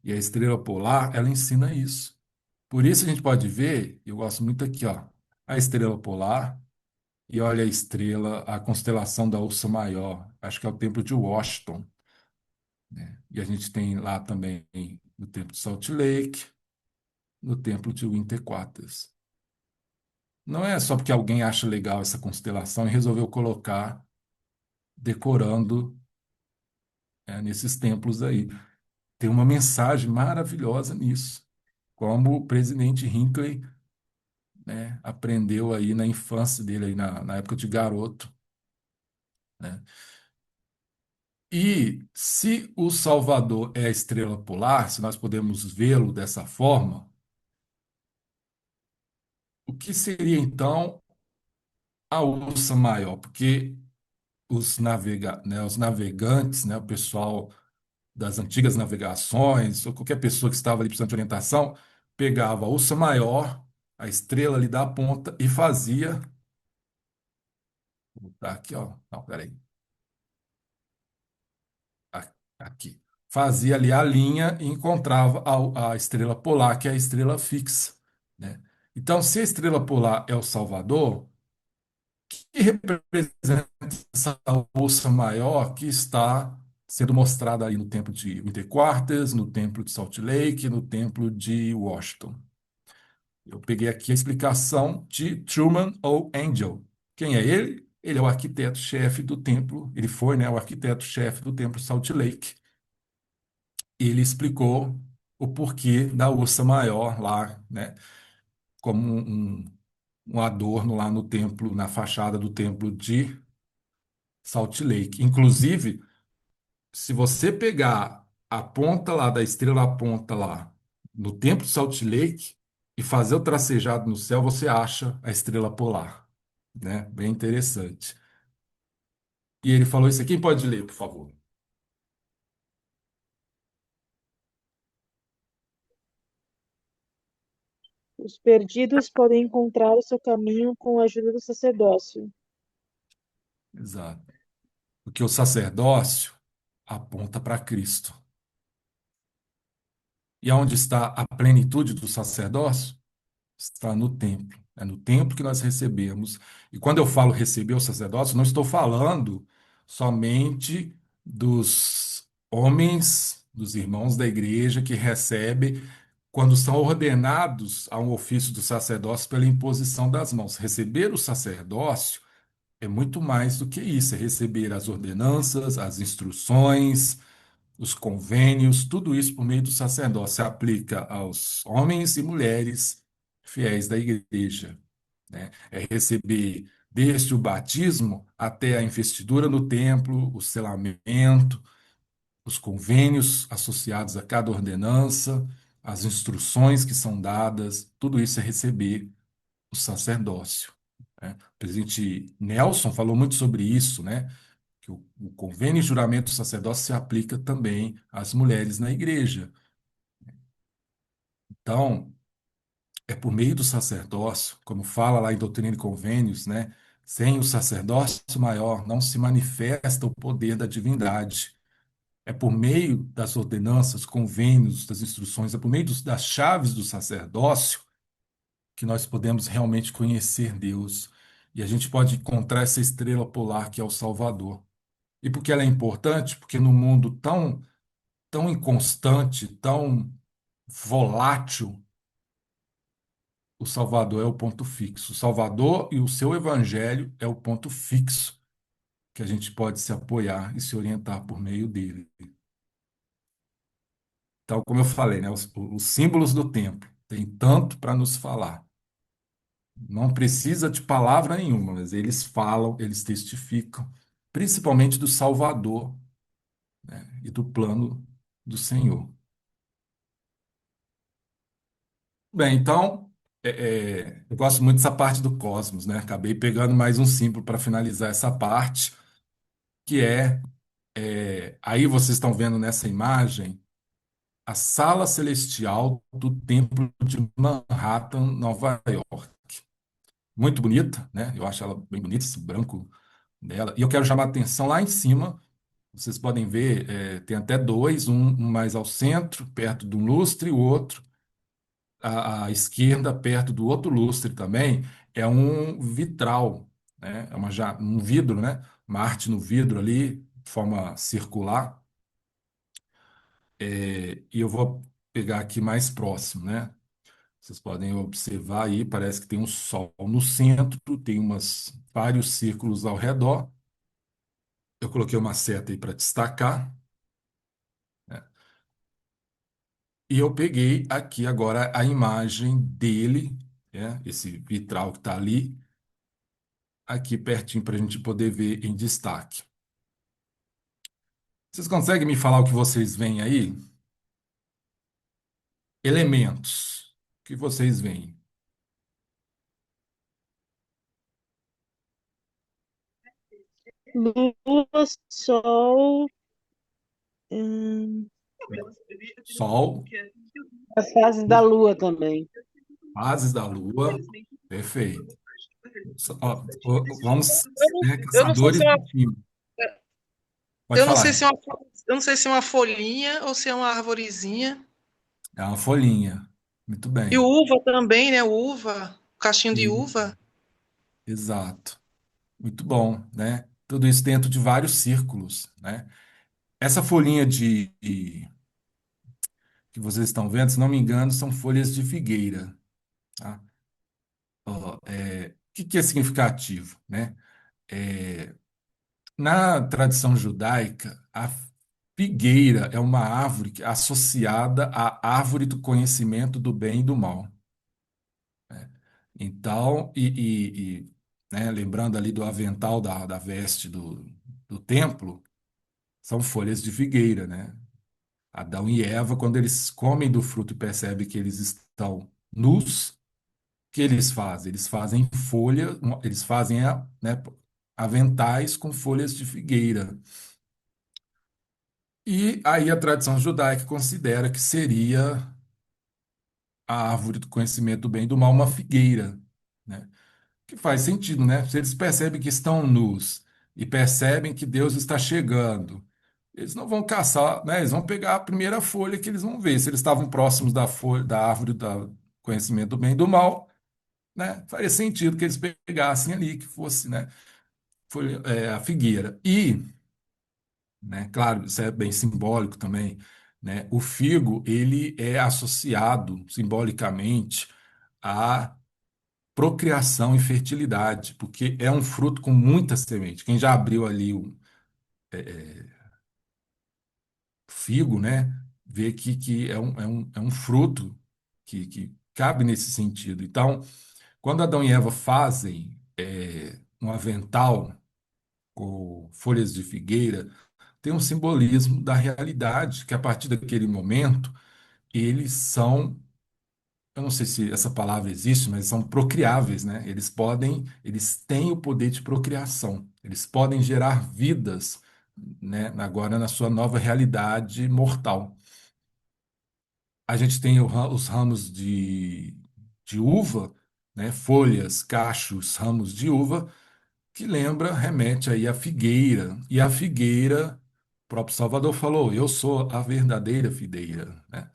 E a estrela polar, ela ensina isso. Por isso a gente pode ver, eu gosto muito aqui, ó, a estrela polar e olha a estrela, a constelação da Ursa Maior. Acho que é o templo de Washington, né? E a gente tem lá também no templo de Salt Lake, no templo de Winter Quarters. Não é só porque alguém acha legal essa constelação e resolveu colocar decorando, nesses templos aí. Tem uma mensagem maravilhosa nisso, como o presidente Hinckley, né, aprendeu aí na infância dele, aí na época de garoto, né? E se o Salvador é a estrela polar, se nós podemos vê-lo dessa forma, o que seria então a Ursa Maior? Porque os navegantes, né, o pessoal das antigas navegações, ou qualquer pessoa que estava ali precisando de orientação, pegava a Ursa Maior, a estrela ali da ponta, e fazia. Vou botar aqui, ó. Não, peraí. Aqui. Fazia ali a linha e encontrava a estrela polar, que é a estrela fixa, né? Então, se a estrela polar é o Salvador, que representa essa ursa maior que está sendo mostrada aí no templo de Winter Quarters, no templo de Salt Lake, no templo de Washington. Eu peguei aqui a explicação de Truman O. Angel. Quem é ele? Ele é o arquiteto-chefe do templo, ele foi, né, o arquiteto-chefe do templo Salt Lake. Ele explicou o porquê da ursa maior lá, né, como um adorno lá no templo, na fachada do templo de Salt Lake. Inclusive, se você pegar a ponta lá da estrela, a ponta lá no templo de Salt Lake e fazer o tracejado no céu, você acha a estrela polar, né? Bem interessante. E ele falou isso aqui. Quem pode ler, por favor? Os perdidos podem encontrar o seu caminho com a ajuda do sacerdócio. Exato. Porque o sacerdócio aponta para Cristo. E aonde está a plenitude do sacerdócio? Está no templo. É no templo que nós recebemos. E quando eu falo receber o sacerdócio, não estou falando somente dos homens, dos irmãos da igreja que recebem quando são ordenados a um ofício do sacerdócio pela imposição das mãos. Receber o sacerdócio é muito mais do que isso, é receber as ordenanças, as instruções, os convênios, tudo isso por meio do sacerdócio se aplica aos homens e mulheres fiéis da igreja, né? É receber desde o batismo até a investidura no templo, o selamento, os convênios associados a cada ordenança, as instruções que são dadas, tudo isso é receber o sacerdócio, né? O presidente Nelson falou muito sobre isso, né? Que o convênio e juramento do sacerdócio se aplica também às mulheres na igreja. Então, é por meio do sacerdócio, como fala lá em Doutrina e Convênios, né? Sem o sacerdócio maior não se manifesta o poder da divindade. É por meio das ordenanças, convênios, das instruções, é por meio das chaves do sacerdócio que nós podemos realmente conhecer Deus. E a gente pode encontrar essa estrela polar que é o Salvador. E por que ela é importante? Porque no mundo tão inconstante, tão volátil, o Salvador é o ponto fixo. O Salvador e o seu evangelho é o ponto fixo que a gente pode se apoiar e se orientar por meio dele. Então, como eu falei, né, os símbolos do templo têm tanto para nos falar. Não precisa de palavra nenhuma, mas eles falam, eles testificam, principalmente do Salvador, né, e do plano do Senhor. Bem, então, eu gosto muito dessa parte do cosmos, né? Acabei pegando mais um símbolo para finalizar essa parte, que é Aí vocês estão vendo nessa imagem a sala celestial do Templo de Manhattan, Nova York. Muito bonita, né? Eu acho ela bem bonita, esse branco dela. E eu quero chamar a atenção lá em cima. Vocês podem ver, tem até dois, um mais ao centro, perto do lustre, e o outro à esquerda, perto do outro lustre também, é um vitral, né? É um vidro, né? Uma arte no vidro ali, de forma circular. E eu vou pegar aqui mais próximo, né? Vocês podem observar aí, parece que tem um sol no centro, tem vários círculos ao redor. Eu coloquei uma seta aí para destacar, né? E eu peguei aqui agora a imagem dele, né? Esse vitral que está ali, aqui pertinho para a gente poder ver em destaque. Vocês conseguem me falar o que vocês veem aí? Elementos. O que vocês veem? Lua, sol, hum, Sol, as fases da lua também. fases da Lua. Perfeito. Ó, vamos ser Eu não sei se caçadores é uma, de time. Pode eu não falar, sei hein? se é uma, eu não sei se é uma folhinha ou se é uma arvorezinha. É uma folhinha. Muito E bem. uva também, né? Uva, caixinho de E- uva. Exato. Muito bom, né? Tudo isso dentro de vários círculos, né? Essa folhinha que vocês estão vendo, se não me engano, são folhas de figueira, tá? Ó, o que que é significativo, né? É, Na tradição judaica, a figueira é uma árvore associada à árvore do conhecimento do bem e do mal. Então, né, lembrando ali do avental da veste do templo, são folhas de figueira, né? Adão e Eva, quando eles comem do fruto e percebem que eles estão nus, o que eles fazem? Eles fazem eles fazem, né, aventais com folhas de figueira. E aí a tradição judaica considera que seria a árvore do conhecimento do bem e do mal uma figueira, né? Que faz sentido, né? Se eles percebem que estão nus e percebem que Deus está chegando, eles não vão caçar, né? Eles vão pegar a primeira folha que eles vão ver. Se eles estavam próximos da folha, da árvore do conhecimento do bem e do mal, né? Faria sentido que eles pegassem ali, que fosse, né? A figueira. E, né? Claro, isso é bem simbólico também, né? O figo, ele é associado simbolicamente à procriação e fertilidade, porque é um fruto com muita semente. Quem já abriu ali o figo, né, vê que é um fruto que cabe nesse sentido. Então, quando Adão e Eva fazem um avental com folhas de figueira, tem um simbolismo da realidade, que a partir daquele momento, eles são, eu não sei se essa palavra existe, mas são procriáveis, né? Eles têm o poder de procriação, eles podem gerar vidas, né? Agora na sua nova realidade mortal. A gente tem os ramos de uva, né? Folhas, cachos, ramos de uva, que remete aí à figueira. E a figueira, o próprio Salvador falou, eu sou a verdadeira videira, né?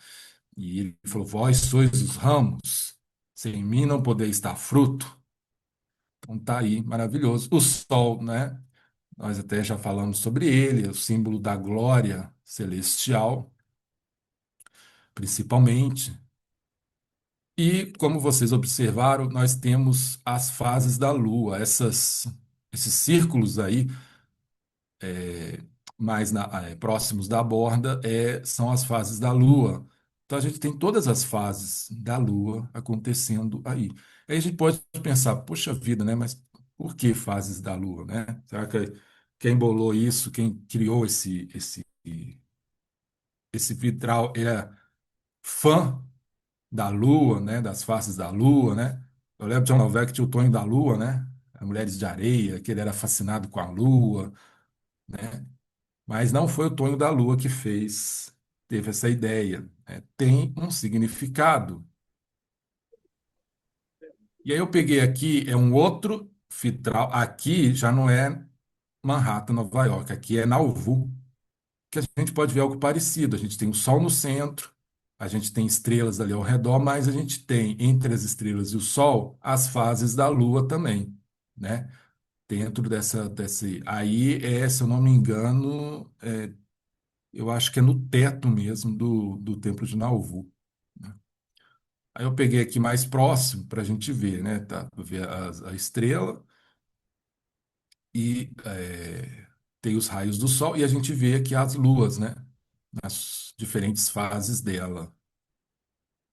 E ele falou, vós sois os ramos, sem mim não poder estar fruto. Então tá aí, maravilhoso. O sol, né? Nós até já falamos sobre ele, é o símbolo da glória celestial, principalmente. E, como vocês observaram, nós temos as fases da Lua, esses círculos aí mais próximos da borda são as fases da Lua. Então a gente tem todas as fases da Lua acontecendo aí. Aí a gente pode pensar, poxa vida, né? Mas por que fases da Lua, né? Será que quem bolou isso, quem criou esse vitral é fã da Lua, né? Das fases da Lua, né? Eu lembro de uma novela que tinha o Tonho da Lua, né? Mulheres de Areia, que ele era fascinado com a Lua, né? Mas não foi o Tonho da Lua que teve essa ideia, né? Tem um significado. E aí eu peguei aqui, é um outro vitral. Aqui já não é Manhattan, Nova York. Aqui é Nauvoo, que a gente pode ver algo parecido. A gente tem o Sol no centro, a gente tem estrelas ali ao redor, mas a gente tem entre as estrelas e o Sol as fases da Lua também, né? Dentro desse. Aí se eu não me engano, eu acho que é no teto mesmo do Templo de Nauvoo, né? Aí eu peguei aqui mais próximo para a gente ver, né? Tá? Ver a estrela e tem os raios do Sol e a gente vê aqui as luas, né? Nas diferentes fases dela.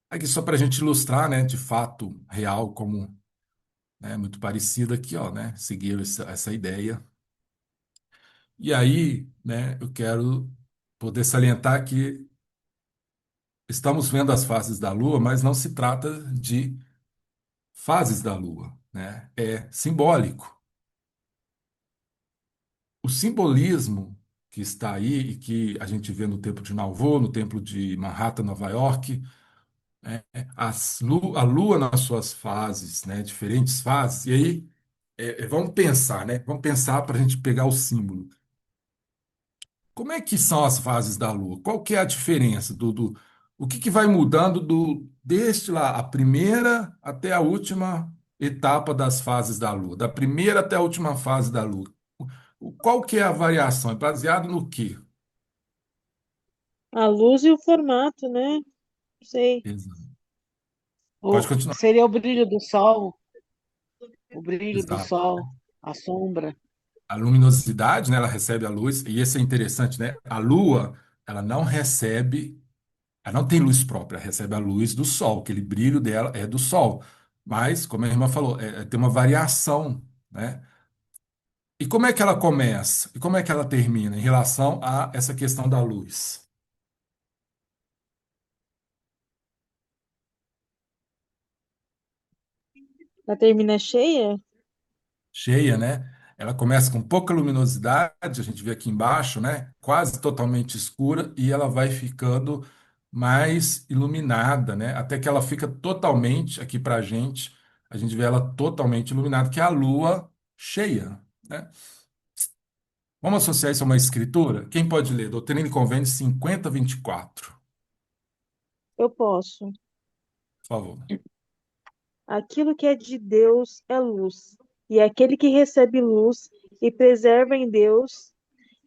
Aqui só para a gente ilustrar, né? De fato real, como, né, muito parecido aqui, ó, né? Seguir essa ideia. E aí, né? Eu quero poder salientar que estamos vendo as fases da Lua, mas não se trata de fases da Lua, né? É simbólico. O simbolismo que está aí e que a gente vê no Templo de Nauvoo, no Templo de Manhattan, Nova York, a Lua nas suas fases, né? Diferentes fases. E aí, vamos pensar, né? Vamos pensar para a gente pegar o símbolo. Como é que são as fases da Lua? Qual que é a diferença o que vai mudando desde lá, a primeira até a última etapa das fases da Lua, da primeira até a última fase da Lua? Qual que é a variação? É baseado no quê? A luz e o formato, né? Não sei. Exato. Pode O, continuar. seria o brilho do sol, o brilho do Exato. sol, a sombra. A luminosidade, né, ela recebe a luz, e isso é interessante, né? A Lua, ela não recebe, ela não tem luz própria, ela recebe a luz do Sol, aquele brilho dela é do Sol. Mas, como a irmã falou, tem uma variação, né? E como é que ela começa? E como é que ela termina em relação a essa questão da luz? Ela termina cheia? Cheia, né? Ela começa com pouca luminosidade, a gente vê aqui embaixo, né? Quase totalmente escura, e ela vai ficando mais iluminada, né? Até que ela fica totalmente, aqui pra a gente vê ela totalmente iluminada, que é a lua cheia, né? Vamos associar isso a uma escritura? Quem pode ler? Doutrina e Convênios 5024, Eu posso. por favor. Aquilo que é de Deus é luz, e aquele que recebe luz e preserva em Deus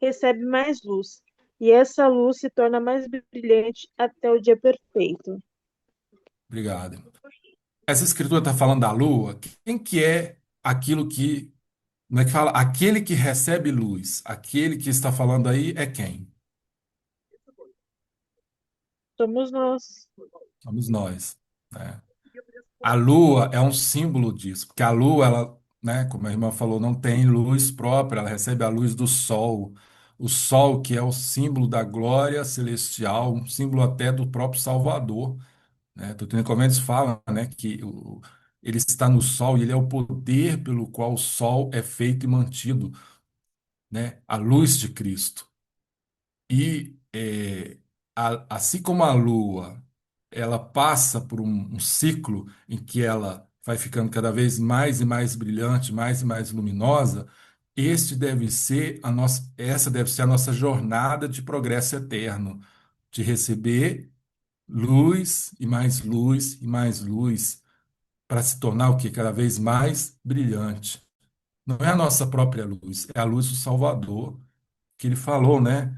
recebe mais luz, e essa luz se torna mais brilhante até o dia perfeito. Obrigado. Essa escritura está falando da lua. Quem que é aquilo que, como é que fala? Aquele que recebe luz. Aquele que está falando aí é quem? Somos nós. Somos nós, né? A lua é um símbolo disso, porque a lua, ela, né, como a irmã falou, não tem luz própria, ela recebe a luz do sol. O sol, que é o símbolo da glória celestial, um símbolo até do próprio Salvador, né? Doutrina e Convênios fala, né, que ele está no sol e ele é o poder pelo qual o sol é feito e mantido, né? A luz de Cristo. E assim como a lua, ela passa por um ciclo em que ela vai ficando cada vez mais e mais brilhante, mais e mais luminosa, essa deve ser a nossa jornada de progresso eterno, de receber luz e mais luz e mais luz, para se tornar o quê? Cada vez mais brilhante. Não é a nossa própria luz, é a luz do Salvador, que ele falou, né?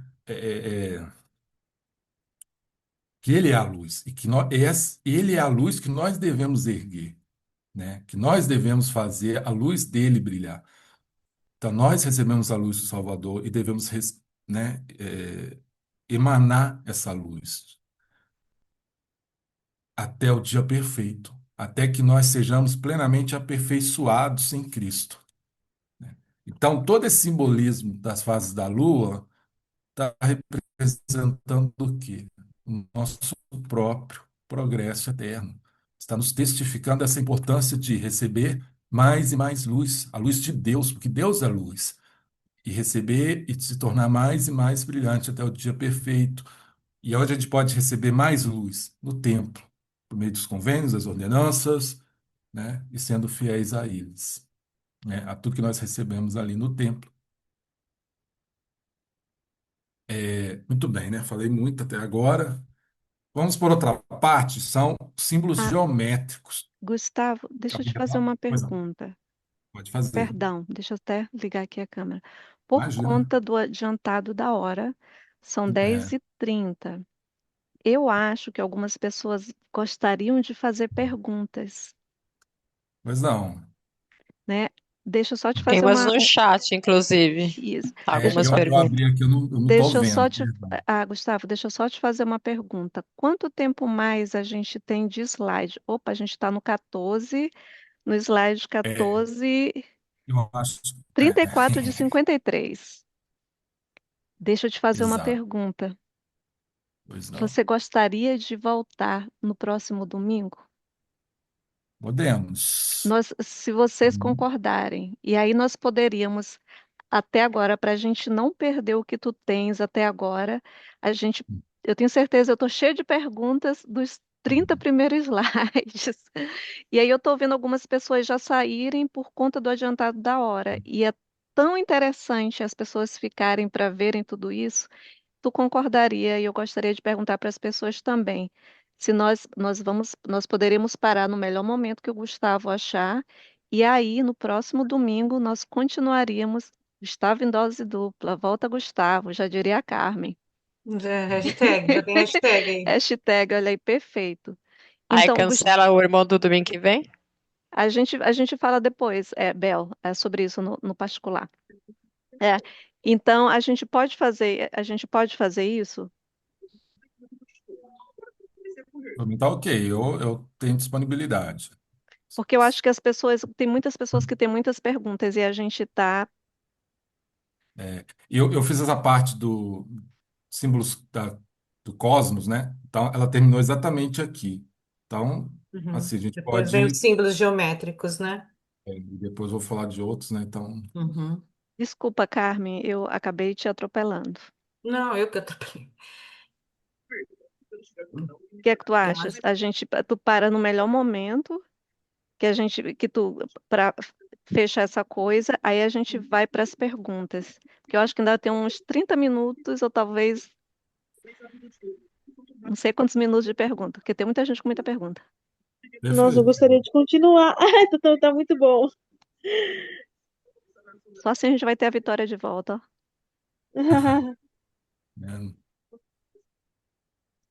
Que ele é a luz e que ele é a luz que nós devemos erguer, né? Que nós devemos fazer a luz dele brilhar. Então nós recebemos a luz do Salvador e devemos, né, emanar essa luz até o dia perfeito, até que nós sejamos plenamente aperfeiçoados em Cristo, né? Então todo esse simbolismo das fases da lua está representando o quê? O nosso próprio progresso eterno. Está nos testificando essa importância de receber mais e mais luz, a luz de Deus, porque Deus é luz. e receber e se tornar mais e mais brilhante até o dia perfeito. E onde a gente pode receber mais luz? No templo, por meio dos convênios, das ordenanças, né? E sendo fiéis a eles, né? A tudo que nós recebemos ali no templo. Muito bem, né? Falei muito até agora. Vamos por outra parte, são símbolos Ah, geométricos. Gustavo, deixa eu te Alguém quer fazer falar? uma Pois não, pergunta. pode fazer. Perdão, deixa eu até ligar aqui a câmera. Por Imagina. conta do adiantado da hora, são É, 10h30. Eu acho que algumas pessoas gostariam de fazer perguntas, pois não. né? Deixa eu só te Tem fazer umas uma. no chat, inclusive, Isso. algumas Eu perguntas. abri aqui, eu não tô Deixa eu vendo, só te. perdão. Ah, Gustavo, deixa eu só te fazer uma pergunta. Quanto tempo mais a gente tem de slide? Opa, a gente está no 14, no slide É, 14, eu acho. 34 de 53. Deixa eu te fazer uma Exato. pergunta. Pois não. Você gostaria de voltar no próximo domingo? Podemos. Se vocês Hum, concordarem, e aí nós poderíamos, até agora, para a gente não perder o que tu tens até agora, a gente, eu tenho certeza, eu estou cheia de perguntas dos 30 hum, primeiros slides. E aí eu estou vendo algumas pessoas já saírem por conta do adiantado da hora. E é tão interessante as pessoas ficarem para verem tudo isso. Tu concordaria, e eu gostaria de perguntar para as pessoas também, se nós poderíamos parar no melhor momento que o Gustavo achar, e aí no próximo domingo nós continuaríamos Gustavo em dose dupla, volta Gustavo, já diria a Carmen. Hashtag, já tem hashtag aí. Hashtag, olha aí, perfeito. Aí Então, cancela o irmão do domingo que vem? a gente fala depois, Bel, sobre isso no particular. É, então a gente pode fazer isso? Pra mim tá ok, eu tenho disponibilidade. Porque eu acho que tem muitas pessoas que têm muitas perguntas e a gente tá. Eu fiz essa parte do símbolos do cosmos, né? Então, ela terminou exatamente aqui. Então, Uhum. assim, a gente Depois vem os pode. símbolos geométricos, né? Depois eu vou falar de outros, né? Então, Uhum. Desculpa, Carmen, eu acabei te atropelando. Não, eu que atrapalhei. O que é que tu Eu achas? acho Tu para no melhor momento que tu para fechar essa coisa, aí a gente vai para as perguntas. Porque eu acho que ainda tem uns 30 minutos ou talvez não sei quantos minutos de pergunta, porque tem muita gente com muita pergunta. Nossa, eu perfeito. gostaria de continuar. Ai, tá muito bom. Só assim a gente vai ter a Vitória de volta. Né?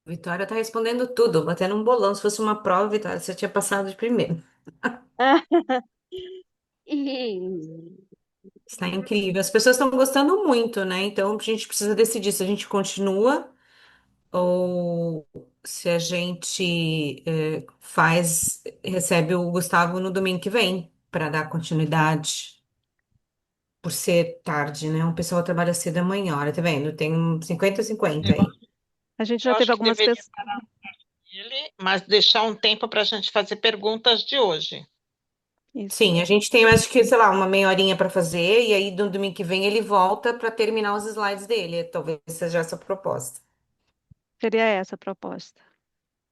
Vitória tá respondendo tudo, batendo um bolão. Se fosse uma prova, Vitória, você tinha passado de primeiro. Está incrível. As pessoas estão gostando muito, né? Então a gente precisa decidir se a gente continua ou se a gente recebe o Gustavo no domingo que vem para dar continuidade. Por ser tarde, né? O pessoal trabalha cedo amanhã, olha, tá vendo? Tem um 50-50 aí. A gente Eu já teve acho que algumas deveria pessoas. parar ele, mas deixar um tempo para a gente fazer perguntas de hoje. Isso. Sim, a gente tem, acho que, sei lá, uma meia horinha para fazer, e aí no domingo que vem ele volta para terminar os slides dele. Talvez seja essa a proposta. Seria essa a proposta.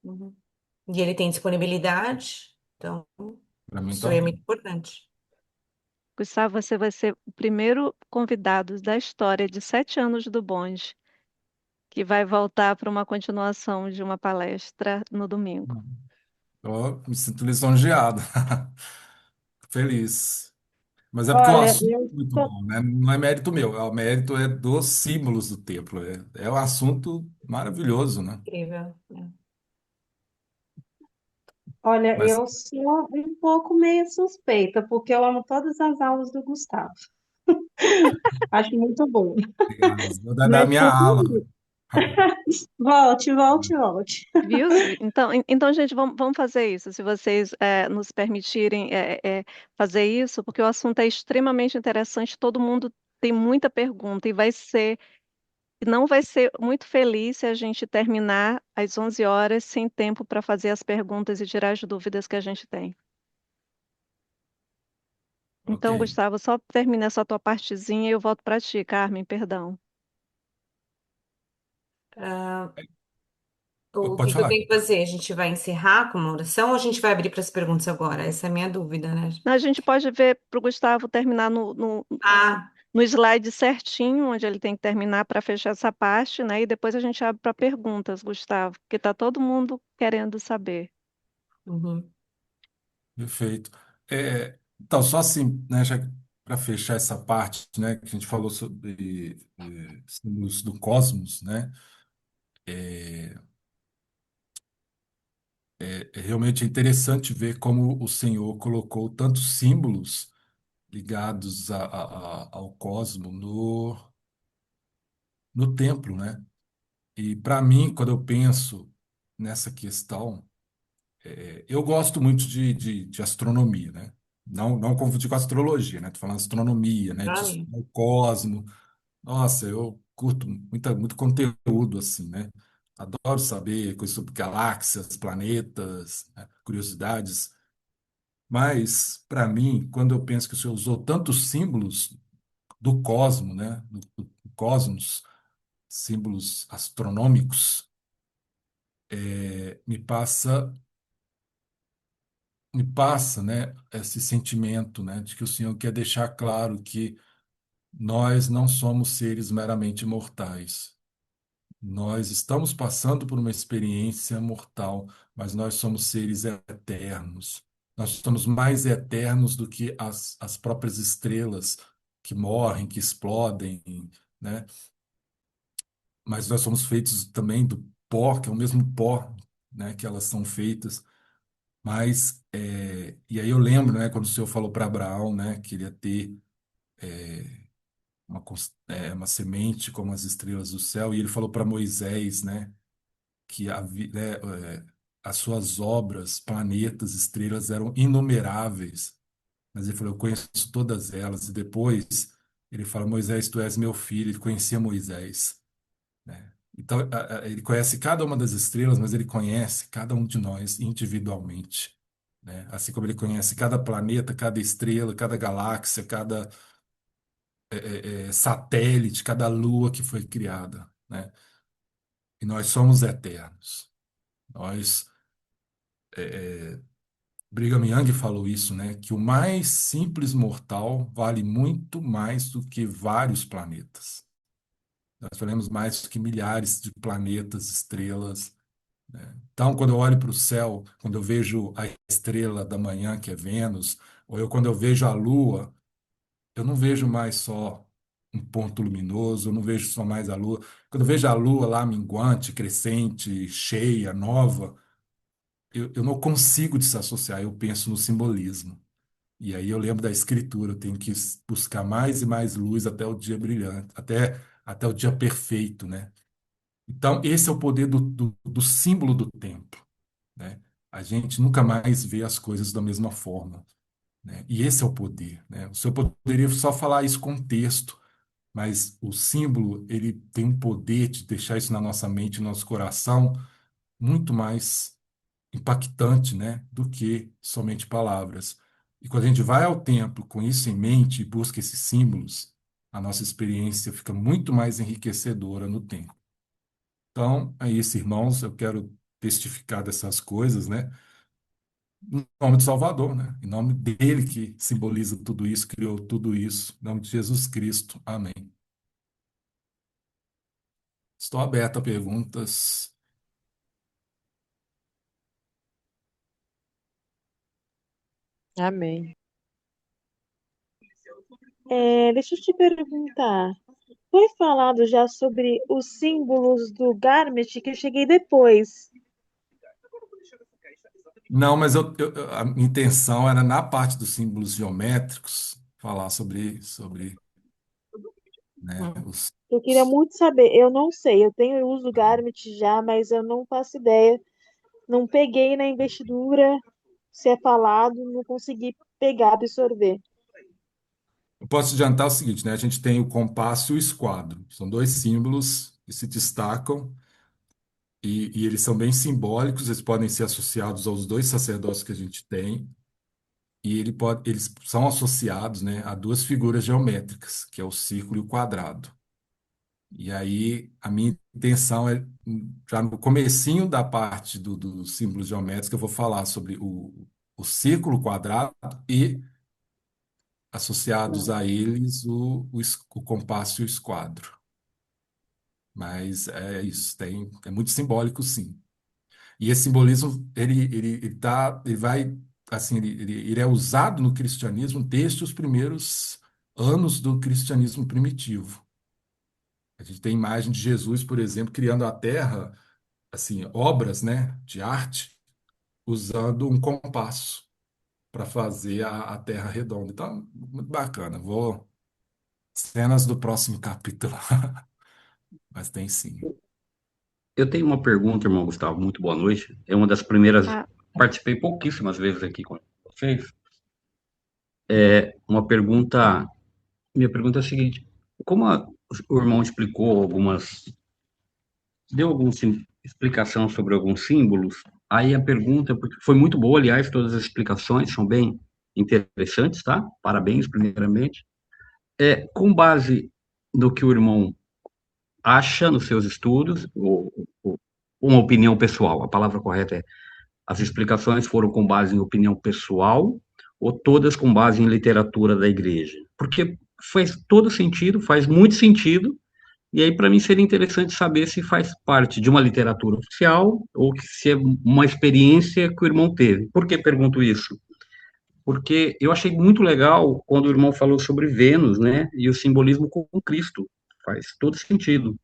Uhum. E ele tem disponibilidade, então Para mim isso tá aí é ok. muito importante. Gustavo, você vai ser o primeiro convidado da história de 7 anos do Bonde que vai voltar para uma continuação de uma palestra no domingo. Me sinto lisonjeado. Feliz. Mas é porque o Olha, assunto é muito bom, né? Não é mérito meu, o mérito é dos símbolos do templo. É um assunto maravilhoso, né? Incrível, né? Olha, Mas eu sou um pouco meio suspeita, porque eu amo todas as aulas do Gustavo. Acho muito bom. obrigado. Vou dar Mas minha super aula. volte, volte, volte. Viu? Então, gente, vamos fazer isso. Se vocês nos permitirem fazer isso, porque o assunto é extremamente interessante, todo mundo tem muita pergunta não vai ser muito feliz se a gente terminar às 11 horas sem tempo para fazer as perguntas e tirar as dúvidas que a gente tem. Ok. Então, Gustavo, só termina essa tua partezinha e eu volto para ti, Carmen, perdão. Ah, o que Pode que eu falar. tenho que fazer? A gente vai encerrar com uma oração ou a gente vai abrir para as perguntas agora? Essa é a minha dúvida, né? A gente pode ver para o Gustavo terminar Ah, no slide certinho, onde ele tem que terminar para fechar essa parte, né? E depois a gente abre para perguntas, Gustavo, porque está todo mundo querendo saber. uhum. Perfeito. Então, só assim, né, já para fechar essa parte, né, que a gente falou sobre símbolos do cosmos, né, é realmente interessante ver como o Senhor colocou tantos símbolos ligados ao cosmos no templo, né? E para mim, quando eu penso nessa questão, eu gosto muito de astronomia, né? Não confundir com astrologia, né? Tô falando astronomia, né? De Ai, estudar o cosmos. Nossa, eu curto muito conteúdo, assim, né? Adoro saber coisas sobre galáxias, planetas, né? Curiosidades. Mas, para mim, quando eu penso que o Senhor usou tantos símbolos do cosmos, né? Do cosmos, símbolos astronômicos, me passa, né? Esse sentimento, né? De que o Senhor quer deixar claro que nós não somos seres meramente mortais. Nós estamos passando por uma experiência mortal, mas nós somos seres eternos. Nós somos mais eternos do que as próprias estrelas que morrem, que explodem, né? Mas nós somos feitos também do pó, que é o mesmo pó, né, que elas são feitas. Mas, e aí eu lembro, né, quando o Senhor falou para Abraão, né, que ele ia ter uma semente como as estrelas do céu, e ele falou para Moisés, né, que as suas obras, planetas, estrelas eram inumeráveis. Mas ele falou, eu conheço todas elas. E depois ele fala, Moisés, tu és meu filho. Ele conhecia Moisés, né? Então, ele conhece cada uma das estrelas, mas ele conhece cada um de nós individualmente, né? Assim como ele conhece cada planeta, cada estrela, cada galáxia, cada satélite, cada lua que foi criada, né? E nós somos eternos. Nós Brigham Young falou isso, né? Que o mais simples mortal vale muito mais do que vários planetas. Nós valemos mais do que milhares de planetas, estrelas, né? Então, quando eu olho para o céu, quando eu vejo a estrela da manhã, que é Vênus, ou quando eu vejo a Lua, eu não vejo mais só um ponto luminoso, eu não vejo só mais a Lua. Quando eu vejo a Lua lá minguante, crescente, cheia, nova, eu não consigo desassociar, eu penso no simbolismo. E aí eu lembro da escritura, eu tenho que buscar mais e mais luz até o dia brilhante, até o dia perfeito, né? Então, esse é o poder do símbolo do tempo, né? A gente nunca mais vê as coisas da mesma forma, né? E esse é o poder, né? O senhor poderia só falar isso com texto, mas o símbolo, ele tem um poder de deixar isso na nossa mente, no nosso coração, muito mais impactante, né, do que somente palavras. E quando a gente vai ao templo com isso em mente e busca esses símbolos, a nossa experiência fica muito mais enriquecedora no tempo. Então, é isso, irmãos, eu quero testificar dessas coisas, né, em nome do Salvador, né, em nome dele que simboliza tudo isso, criou tudo isso, em nome de Jesus Cristo. Amém. Estou aberto a perguntas. Amém. Deixa eu te perguntar. Foi falado já sobre os símbolos do Garmet que eu cheguei depois. Não, mas a minha intenção era na parte dos símbolos geométricos falar sobre, né, os. Eu queria muito saber. Eu não sei. Eu uso o Garmet já, mas eu não faço ideia. Não peguei na investidura. Se é falado, não consegui pegar, absorver. Eu posso adiantar o seguinte, né? A gente tem o compasso e o esquadro. São dois símbolos que se destacam e eles são bem simbólicos. Eles podem ser associados aos dois sacerdotes que a gente tem. e eles são associados, né, a duas figuras geométricas, que é o círculo e o quadrado. E aí a minha intenção é, já no comecinho da parte dos símbolos geométricos, eu vou falar sobre o círculo, o quadrado e associados a eles o compasso e o esquadro. Mas é isso, é muito simbólico, sim. E esse simbolismo, ele vai, assim, ele é usado no cristianismo desde os primeiros anos do cristianismo primitivo. A gente tem imagem de Jesus, por exemplo, criando a terra, assim, obras, né, de arte, usando um compasso para fazer a terra redonda. Então, muito bacana. Vou cenas do próximo capítulo, mas tem sim. Eu tenho uma pergunta, irmão Gustavo. Muito boa noite. É uma das primeiras. Ah, Participei pouquíssimas vezes aqui com vocês. Uma pergunta. Minha pergunta é a seguinte: como o irmão explicou algumas. Deu alguma explicação sobre alguns símbolos, aí a pergunta, porque foi muito boa, aliás, todas as explicações são bem interessantes, tá? Parabéns, primeiramente. Com base no que o irmão acha nos seus estudos, ou uma opinião pessoal, a palavra correta é as explicações foram com base em opinião pessoal ou todas com base em literatura da igreja? Porque faz todo sentido, faz muito sentido, e aí para mim seria interessante saber se faz parte de uma literatura oficial ou se é uma experiência que o irmão teve. Por que pergunto isso? Porque eu achei muito legal quando o irmão falou sobre Vênus, né, e o simbolismo com Cristo. Faz todo sentido.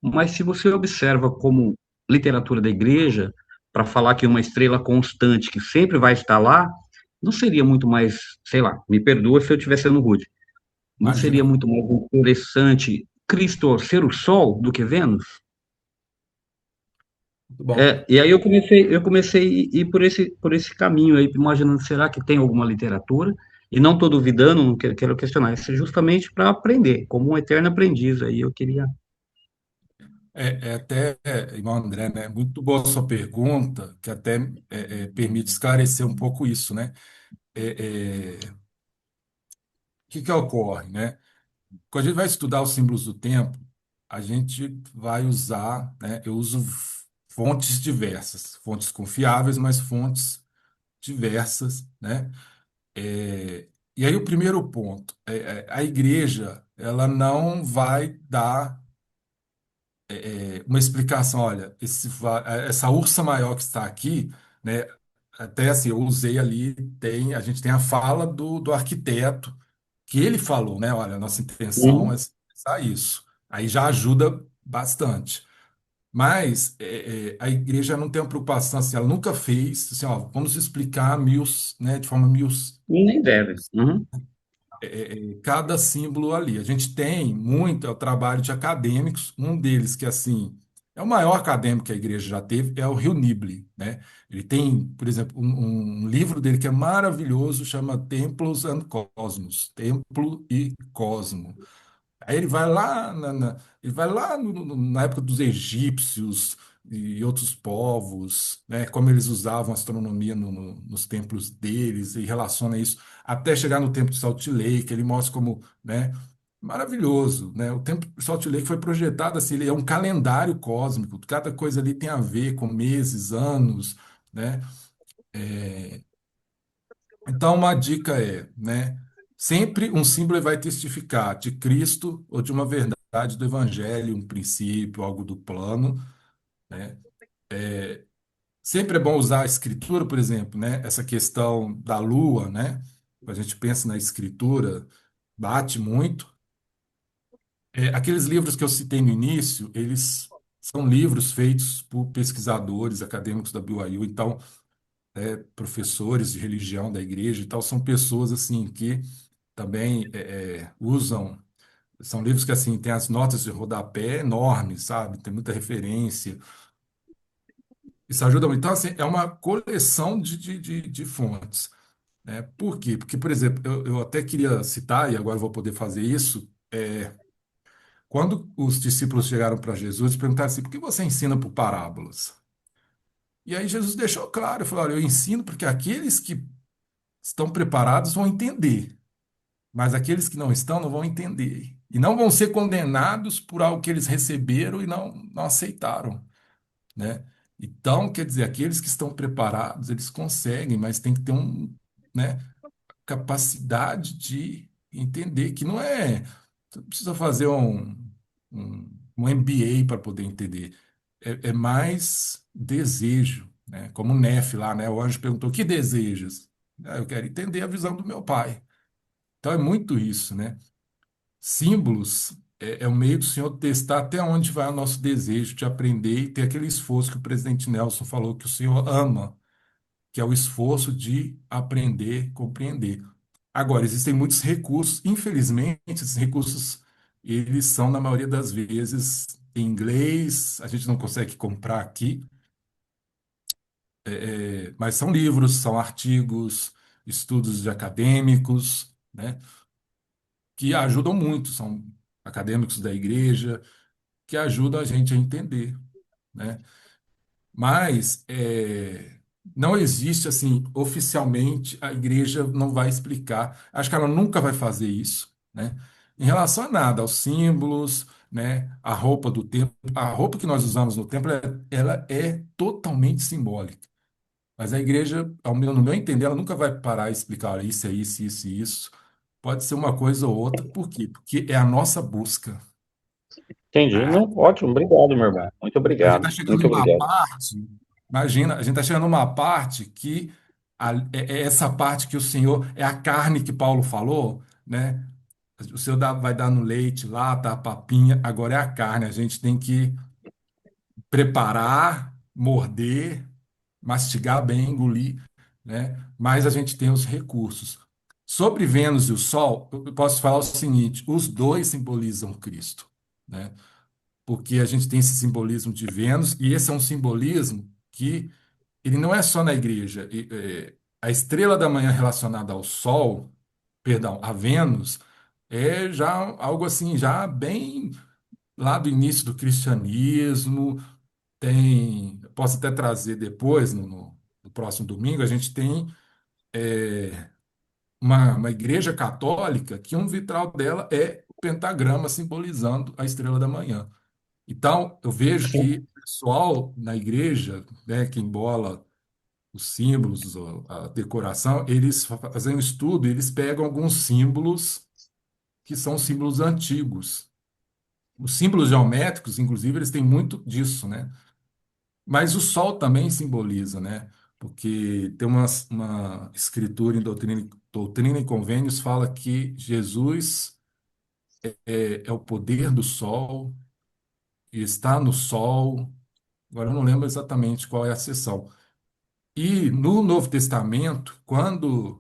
Mas se você observa como literatura da igreja, para falar que uma estrela constante que sempre vai estar lá, não seria muito mais, sei lá, me perdoa se eu estiver sendo rude, não seria Imagina. muito mais interessante Cristo ser o Sol do que Vênus? Muito bom. E aí eu comecei a ir por esse caminho aí, imaginando, será que tem alguma literatura? E não estou duvidando, não quero questionar, isso é justamente para aprender, como um eterno aprendiz aí, eu queria. Irmão André, né? Muito boa a sua pergunta, que até permite esclarecer um pouco isso, né? O que ocorre, né? Quando a gente vai estudar os símbolos do tempo, a gente vai usar, né? Eu uso fontes diversas, fontes confiáveis, mas fontes diversas, né? E aí o primeiro ponto, a igreja, ela não vai dar uma explicação, olha, essa ursa maior que está aqui, né? Até assim, eu usei ali, a gente tem a fala do arquiteto, que ele falou, né? Olha, a nossa intenção é Uhum. pensar isso. Aí já ajuda bastante. Mas a igreja não tem uma preocupação assim, ela nunca fez assim, ó, vamos explicar né, de forma Nem deve. Uhum. cada símbolo ali. A gente tem muito o trabalho de acadêmicos, um deles que assim é o maior acadêmico que a igreja já teve, é o Hugh Nibley, né? Ele tem, por exemplo, um livro dele que é maravilhoso, chama Templos and Cosmos, Templo e Cosmo. Aí ele vai lá ele vai lá na época dos egípcios e outros povos, né, como eles usavam astronomia nos templos deles e relaciona isso até chegar no templo de Salt Lake, ele mostra como, né, maravilhoso, né? O templo de Salt Lake foi projetado assim, ele é um calendário cósmico, cada coisa ali tem a ver com meses, anos, né? Então, uma dica né? Sempre um símbolo vai testificar de Cristo ou de uma verdade do Evangelho, um princípio, algo do plano, né? Sempre é bom usar a escritura, por exemplo, né? Essa questão da lua, né? Quando a gente pensa na escritura, bate muito. Aqueles livros que eu citei no início, eles são livros feitos por pesquisadores acadêmicos da BYU, então, professores de religião da igreja e tal, são pessoas assim que também usam. São livros que assim tem as notas de rodapé enormes, sabe? Tem muita referência. Isso ajuda muito. Então, assim, é uma coleção de fontes, né? Por quê? Porque, por exemplo, eu até queria citar, e agora eu vou poder fazer isso, quando os discípulos chegaram para Jesus, perguntaram assim, por que você ensina por parábolas? E aí Jesus deixou claro, falou, olha, eu ensino porque aqueles que estão preparados vão entender, mas aqueles que não estão não vão entender. E não vão ser condenados por algo que eles receberam e não aceitaram, né? Então, quer dizer, aqueles que estão preparados, eles conseguem, mas tem que ter né, capacidade de entender que não é. Você não precisa fazer um MBA para poder entender. É mais desejo, né? Como o Nefe lá, né? O anjo perguntou: que desejas? Ah, eu quero entender a visão do meu pai. Então é muito isso, né? Símbolos é o meio do Senhor testar até onde vai o nosso desejo de aprender e ter aquele esforço que o presidente Nelson falou que o Senhor ama, que é o esforço de aprender, compreender. Agora, existem muitos recursos, infelizmente, esses recursos, eles são, na maioria das vezes, em inglês, a gente não consegue comprar aqui, mas são livros, são artigos, estudos de acadêmicos, né, que ajudam muito, são acadêmicos da igreja, que ajudam a gente a entender, né? Mas não existe assim, oficialmente, a igreja não vai explicar. Acho que ela nunca vai fazer isso, né? Em relação a nada, aos símbolos, né? A roupa do templo, a roupa que nós usamos no templo, ela é totalmente simbólica. Mas a igreja, no meu entender, ela nunca vai parar e explicar: "Olha, isso é isso, isso e isso." Pode ser uma coisa ou outra, por quê? Porque é a nossa busca. Entendi. Não, ótimo, obrigado, meu irmão. Muito A gente obrigado. está chegando Muito numa obrigado. parte, imagina, a gente está chegando numa parte que é essa parte que o Senhor, é a carne que Paulo falou, né? O Senhor vai dar no leite lá, tá a papinha, agora é a carne. A gente tem que preparar, morder, mastigar bem, engolir, né? Mas a gente tem os recursos. Sobre Vênus e o Sol, eu posso falar o seguinte: os dois simbolizam Cristo, né? Porque a gente tem esse simbolismo de Vênus, e esse é um simbolismo que ele não é só na igreja. A estrela da manhã relacionada ao Sol, perdão, a Vênus, é já algo assim, já bem lá do início do cristianismo. Posso até trazer depois, no próximo domingo, a gente tem uma igreja católica que um vitral dela é o pentagrama simbolizando a estrela da manhã. Então, eu vejo que o pessoal na igreja, né, que embola os símbolos, a decoração, eles fazem um estudo, eles pegam alguns símbolos que são símbolos antigos. Os símbolos geométricos, inclusive, eles têm muito disso, né? Mas o sol também simboliza, né? Porque tem uma escritura em Doutrina e Convênios fala que Jesus é o poder do sol, e está no sol. Agora eu não lembro exatamente qual é a seção. E no Novo Testamento, quando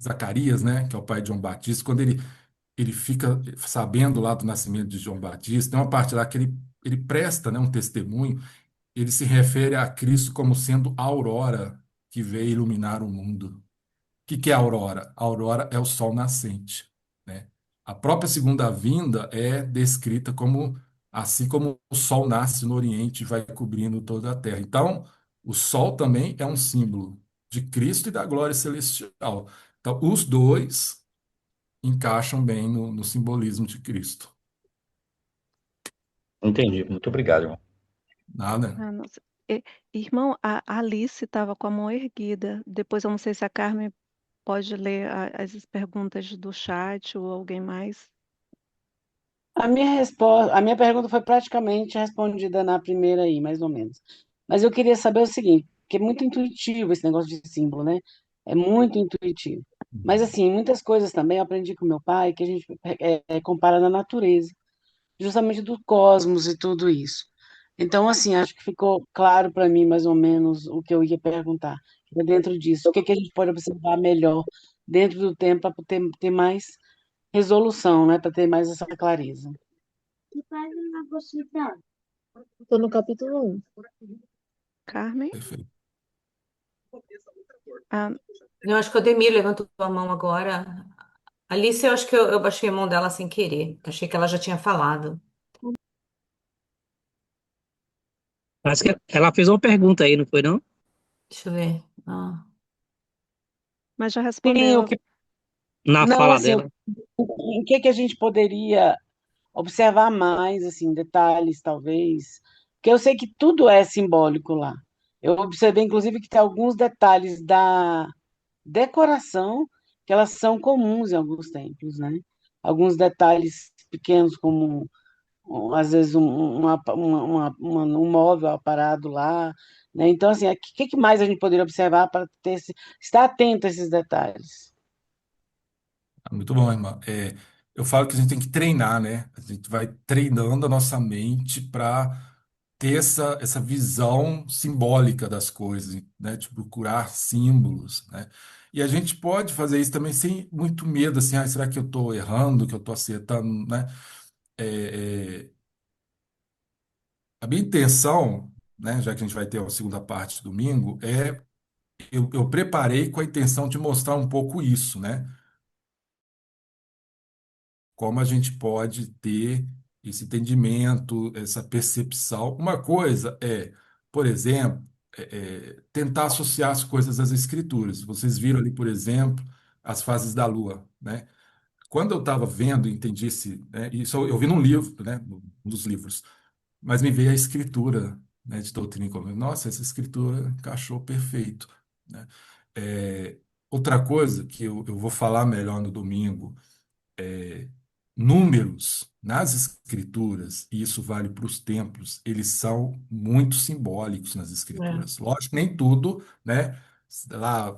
Zacarias, né, que é o pai de João Batista, quando ele fica sabendo lá do nascimento de João Batista, tem uma parte lá que ele presta, né, um testemunho, ele se refere a Cristo como sendo a aurora que veio iluminar o mundo. O que é a aurora? A aurora é o sol nascente, né? A própria segunda vinda é descrita como assim como o sol nasce no Oriente e vai cobrindo toda a terra. Então, o sol também é um símbolo de Cristo e da glória celestial. Então, os dois encaixam bem no simbolismo de Cristo. Entendi. Muito obrigado, irmão. Nada. Ah, nossa. Irmão, a Alice estava com a mão erguida. Depois eu não sei se a Carmen pode ler as perguntas do chat ou alguém mais. A minha pergunta foi praticamente respondida na primeira aí, mais ou menos. Mas eu queria saber o seguinte, que é muito intuitivo esse negócio de símbolo, né? É muito intuitivo. Mas assim, muitas coisas também eu aprendi com meu pai que a gente compara na natureza, justamente do cosmos e tudo isso. Então, assim, acho que ficou claro para mim mais ou menos o que eu ia perguntar. Dentro disso, o que que a gente pode observar melhor dentro do tempo para ter mais resolução, né? Para ter mais essa clareza. Estou no capítulo 1. Carmen? Perfeito. Ah, Eu acho que o Ademir levantou a mão agora. Alice, eu acho que eu baixei a mão dela sem querer. Achei que ela já tinha falado. Parece que ela fez uma pergunta aí, não foi não? Deixa eu ver. Ah. Mas já Sim, respondeu. Na não, fala assim, dela, o que que a gente poderia observar mais, assim, detalhes, talvez, porque eu sei que tudo é simbólico lá. Eu observei, inclusive, que tem alguns detalhes da decoração que elas são comuns em alguns templos, né? Alguns detalhes pequenos, como às vezes um móvel parado lá, né? Então, assim, o que que mais a gente poderia observar para estar atento a esses detalhes? Muito bom, irmã. Eu falo que a gente tem que treinar, né? A gente vai treinando a nossa mente para ter essa visão simbólica das coisas, né? De procurar símbolos, né? E a gente pode fazer isso também sem muito medo, assim, será que eu estou errando, que eu estou acertando, né? É, é, a minha intenção, né, já que a gente vai ter a segunda parte domingo, eu preparei com a intenção de mostrar um pouco isso, né? Como a gente pode ter esse entendimento, essa percepção. Uma coisa é, por exemplo, tentar associar as coisas às escrituras. Vocês viram ali, por exemplo, as fases da Lua, né? Quando eu estava vendo, entendi né, isso eu vi num livro, né, um dos livros, mas me veio a escritura, né, de doutrina e convênio. Nossa, essa escritura encaixou perfeito, né? É, outra coisa que eu vou falar melhor no domingo, números nas escrituras, e isso vale para os templos, eles são muito simbólicos nas É. escrituras. Lógico que nem tudo, né? Lá,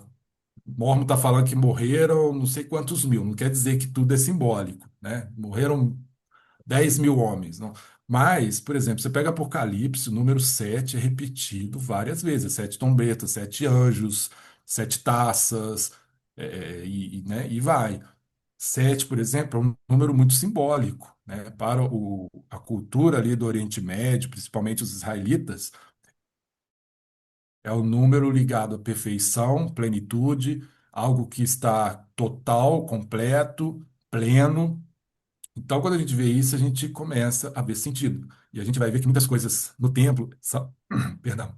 Mormon está falando que morreram não sei quantos mil, não quer dizer que tudo é simbólico, né? Morreram 10 mil homens, não. Mas, por exemplo, você pega Apocalipse, o número 7 é repetido várias vezes, sete trombetas, sete anjos, sete taças, né, e vai. Sete, por exemplo, é um número muito simbólico, né? Para a cultura ali do Oriente Médio, principalmente os israelitas, é o número ligado à perfeição, plenitude, algo que está total, completo, pleno. Então, quando a gente vê isso, a gente começa a ver sentido. E a gente vai ver que muitas coisas no templo são, perdão,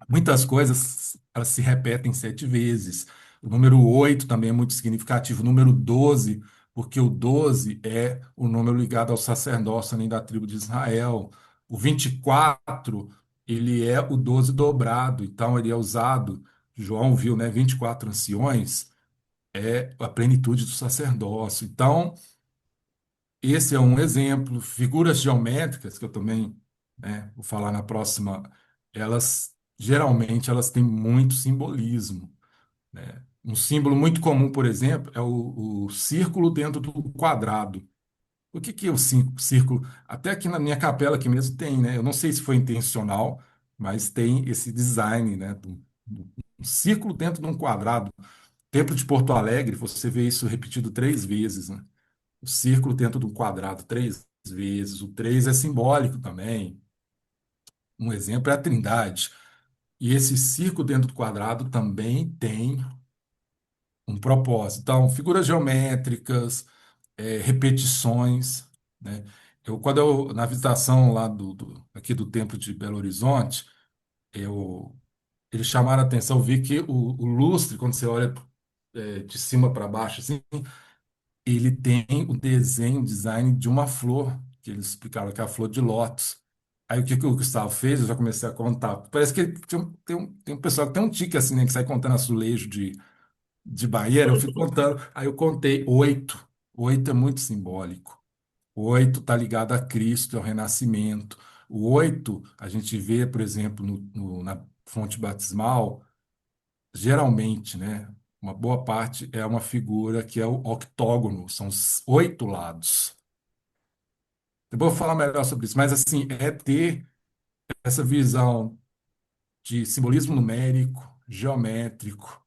muitas coisas elas se repetem 7 vezes. O número 8 também é muito significativo. O número 12, porque o 12 é o número ligado ao sacerdócio nem da tribo de Israel. O 24 ele é o 12 dobrado. Então, ele é usado, João viu, né? 24 anciões é a plenitude do sacerdócio. Então, esse é um exemplo. Figuras geométricas, que eu também, né, vou falar na próxima, geralmente elas têm muito simbolismo, né? Um símbolo muito comum, por exemplo, é o círculo dentro do quadrado. O que que é o círculo? Até aqui na minha capela aqui mesmo tem, né? Eu não sei se foi intencional, mas tem esse design, né? Um círculo dentro de um quadrado. Templo de Porto Alegre, você vê isso repetido 3 vezes, né? O círculo dentro do quadrado 3 vezes. O 3 é simbólico também. Um exemplo é a Trindade. E esse círculo dentro do quadrado também tem um propósito. Então, figuras geométricas, repetições, né? Na visitação lá aqui do Templo de Belo Horizonte, eu, eles chamaram a atenção, eu vi que o lustre, quando você olha de cima para baixo, assim, ele tem o desenho, o design de uma flor, que eles explicaram que é a flor de lótus. Aí o que que o Gustavo fez? Eu já comecei a contar. Parece que tem um pessoal que tem um tique assim, né, que sai contando azulejo de banheiro. Eu fico contando. Aí eu contei 8. 8 é muito simbólico. O 8 está ligado a Cristo, ao Renascimento. O 8 a gente vê, por exemplo, na fonte batismal, geralmente, né? Uma boa parte é uma figura que é o octógono, são os 8 lados. Depois eu vou falar melhor sobre isso, mas assim, é ter essa visão de simbolismo numérico, geométrico,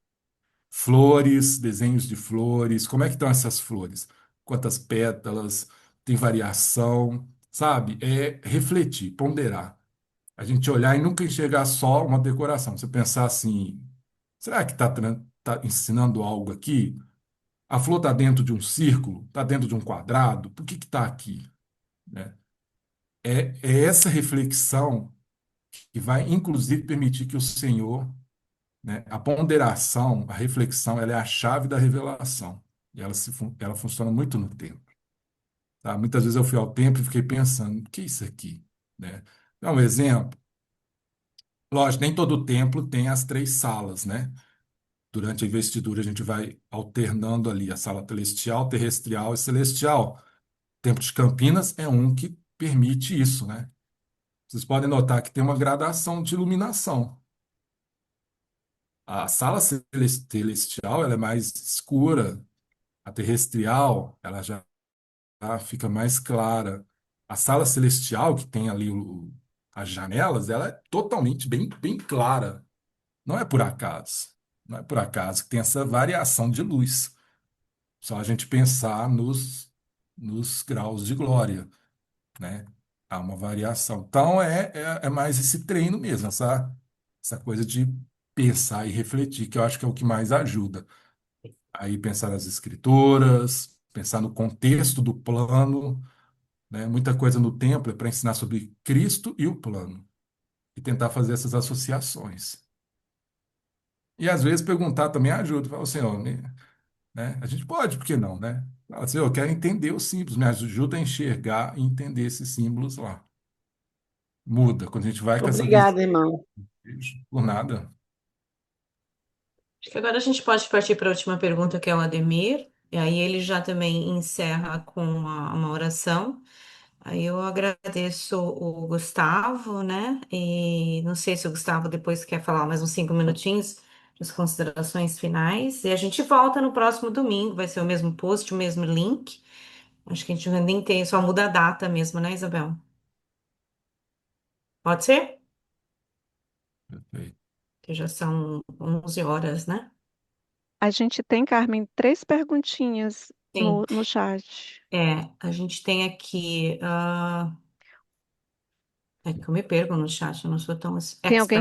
flores, desenhos de flores, como é que estão essas flores? Quantas pétalas, tem variação, sabe? É refletir, ponderar. A gente olhar e nunca enxergar só uma decoração. Você pensar assim, será que tá ensinando algo aqui? A flor está dentro de um círculo? Está dentro de um quadrado? Por que está aqui? Né? É essa reflexão que vai, inclusive, permitir que o Senhor né? A ponderação, a reflexão, ela é a chave da revelação. E ela funciona muito no templo, tá? Muitas vezes eu fui ao templo e fiquei pensando, o que é isso aqui, né? Dá um exemplo. Lógico, nem todo templo tem as três salas, né? Durante a investidura a gente vai alternando ali a sala celestial, terrestrial e celestial. O Templo de Campinas é um que permite isso, né? Vocês podem notar que tem uma gradação de iluminação. A sala celestial ela é mais escura, a terrestrial ela já fica mais clara. A sala celestial, que tem ali as janelas, ela é totalmente bem clara. Não é por acaso. Não é por acaso que tem essa variação de luz. Só a gente pensar nos graus de glória, né? Há uma variação. Então, é mais esse treino mesmo, essa coisa de pensar e refletir, que eu acho que é o que mais ajuda. Aí pensar nas escrituras, pensar no contexto do plano, né? Muita coisa no templo é para ensinar sobre Cristo e o plano, e tentar fazer essas associações. E às vezes perguntar também ajuda. Falar, Senhor, né? A gente pode, por que não, né? Fala assim, eu quero entender os símbolos, me ajuda a enxergar e entender esses símbolos lá. Muda, quando a gente vai com essa visão, Obrigada, irmão. por nada. Acho que agora a gente pode partir para a última pergunta, que é o Ademir. E aí ele já também encerra com uma oração. Aí eu agradeço o Gustavo, né? E não sei se o Gustavo depois quer falar mais uns 5 minutinhos as considerações finais. E a gente volta no próximo domingo. Vai ser o mesmo post, o mesmo link. Acho que a gente nem tem, só muda a data mesmo, né, Isabel? Pode ser? Perfeito. Que já são 11 horas, né? A gente tem, Carmen, 3 perguntinhas Sim. no chat. A gente tem aqui. É que eu me perco no chat, eu não sou tão expert como Tem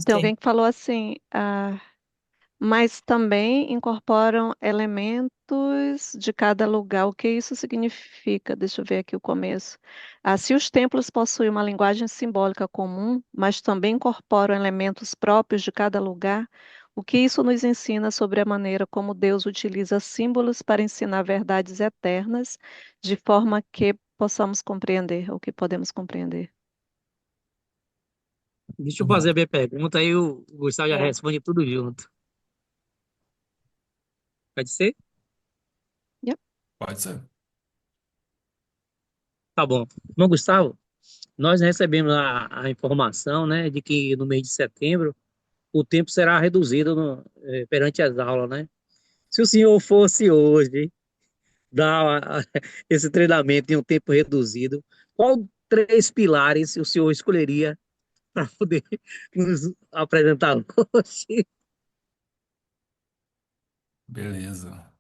você. alguém que falou assim, mas também incorporam elementos de cada lugar. O que isso significa? Deixa eu ver aqui o começo. Se os templos possuem uma linguagem simbólica comum, mas também incorporam elementos próprios de cada lugar, o que isso nos ensina sobre a maneira como Deus utiliza símbolos para ensinar verdades eternas, de forma que possamos compreender, o que podemos compreender? Deixa eu fazer a minha pergunta, aí o Gustavo já É. responde tudo junto. Pode ser? Yep. Pode ser. Tá bom. Bom, Gustavo, nós recebemos a informação, né, de que no mês de setembro o tempo será reduzido perante as aulas, né? Se o senhor fosse hoje dar esse treinamento em um tempo reduzido, qual 3 pilares o senhor escolheria para poder nos apresentar hoje? Beleza.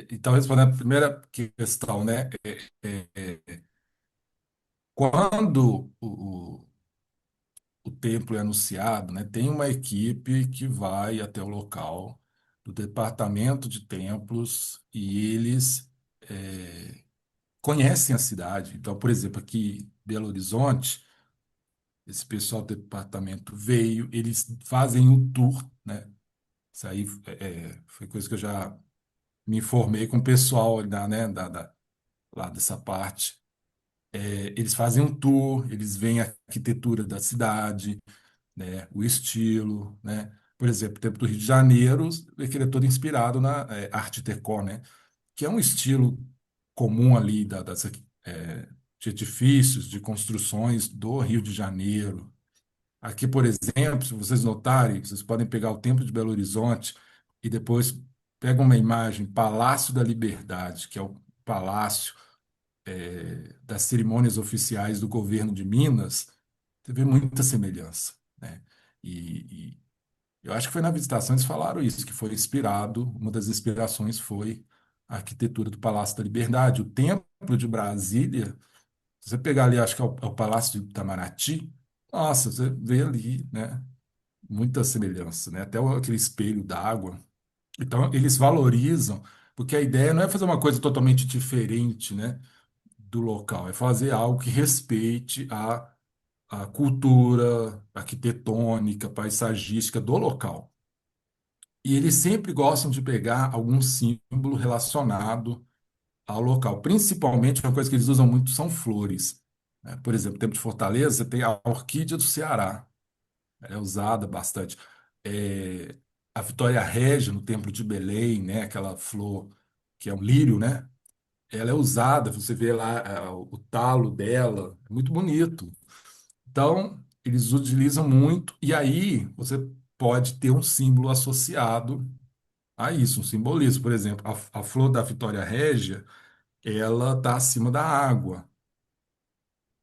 Então, respondendo a primeira questão, né? Quando o templo é anunciado, né, tem uma equipe que vai até o local do departamento de templos e eles conhecem a cidade. Então, por exemplo, aqui em Belo Horizonte, esse pessoal do departamento veio, eles fazem um tour, né? Isso aí foi coisa que eu já me informei com o pessoal lá dessa parte. Eles fazem um tour, eles veem a arquitetura da cidade, né, o estilo, né? Por exemplo, o Templo do Rio de Janeiro, que ele é todo inspirado na Arte Deco, né? Que é um estilo comum ali de edifícios, de construções do Rio de Janeiro. Aqui, por exemplo, se vocês notarem, vocês podem pegar o Templo de Belo Horizonte e depois pega uma imagem, Palácio da Liberdade, que é o palácio das cerimônias oficiais do governo de Minas, você vê muita semelhança, né? E eu acho que foi na visitação eles falaram isso, que foi inspirado, uma das inspirações foi a arquitetura do Palácio da Liberdade. O Templo de Brasília, se você pegar ali, acho que é o Palácio de Itamaraty, nossa, você vê ali, né? Muita semelhança, né? Até aquele espelho d'água. Então, eles valorizam, porque a ideia não é fazer uma coisa totalmente diferente, né, do local, é fazer algo que respeite a cultura arquitetônica, paisagística do local, E eles sempre gostam de pegar algum símbolo relacionado ao local. Principalmente, uma coisa que eles usam muito são flores, né? Por exemplo, no tempo de Fortaleza, você tem a orquídea do Ceará. Ela é usada bastante. É, a Vitória Régia, no Templo de Belém, né? Aquela flor que é um lírio, né? Ela é usada, você vê lá o talo dela, é muito bonito. Então, eles utilizam muito, e aí você pode ter um símbolo associado a isso, um simbolismo. Por exemplo, a flor da Vitória Régia, ela está acima da água.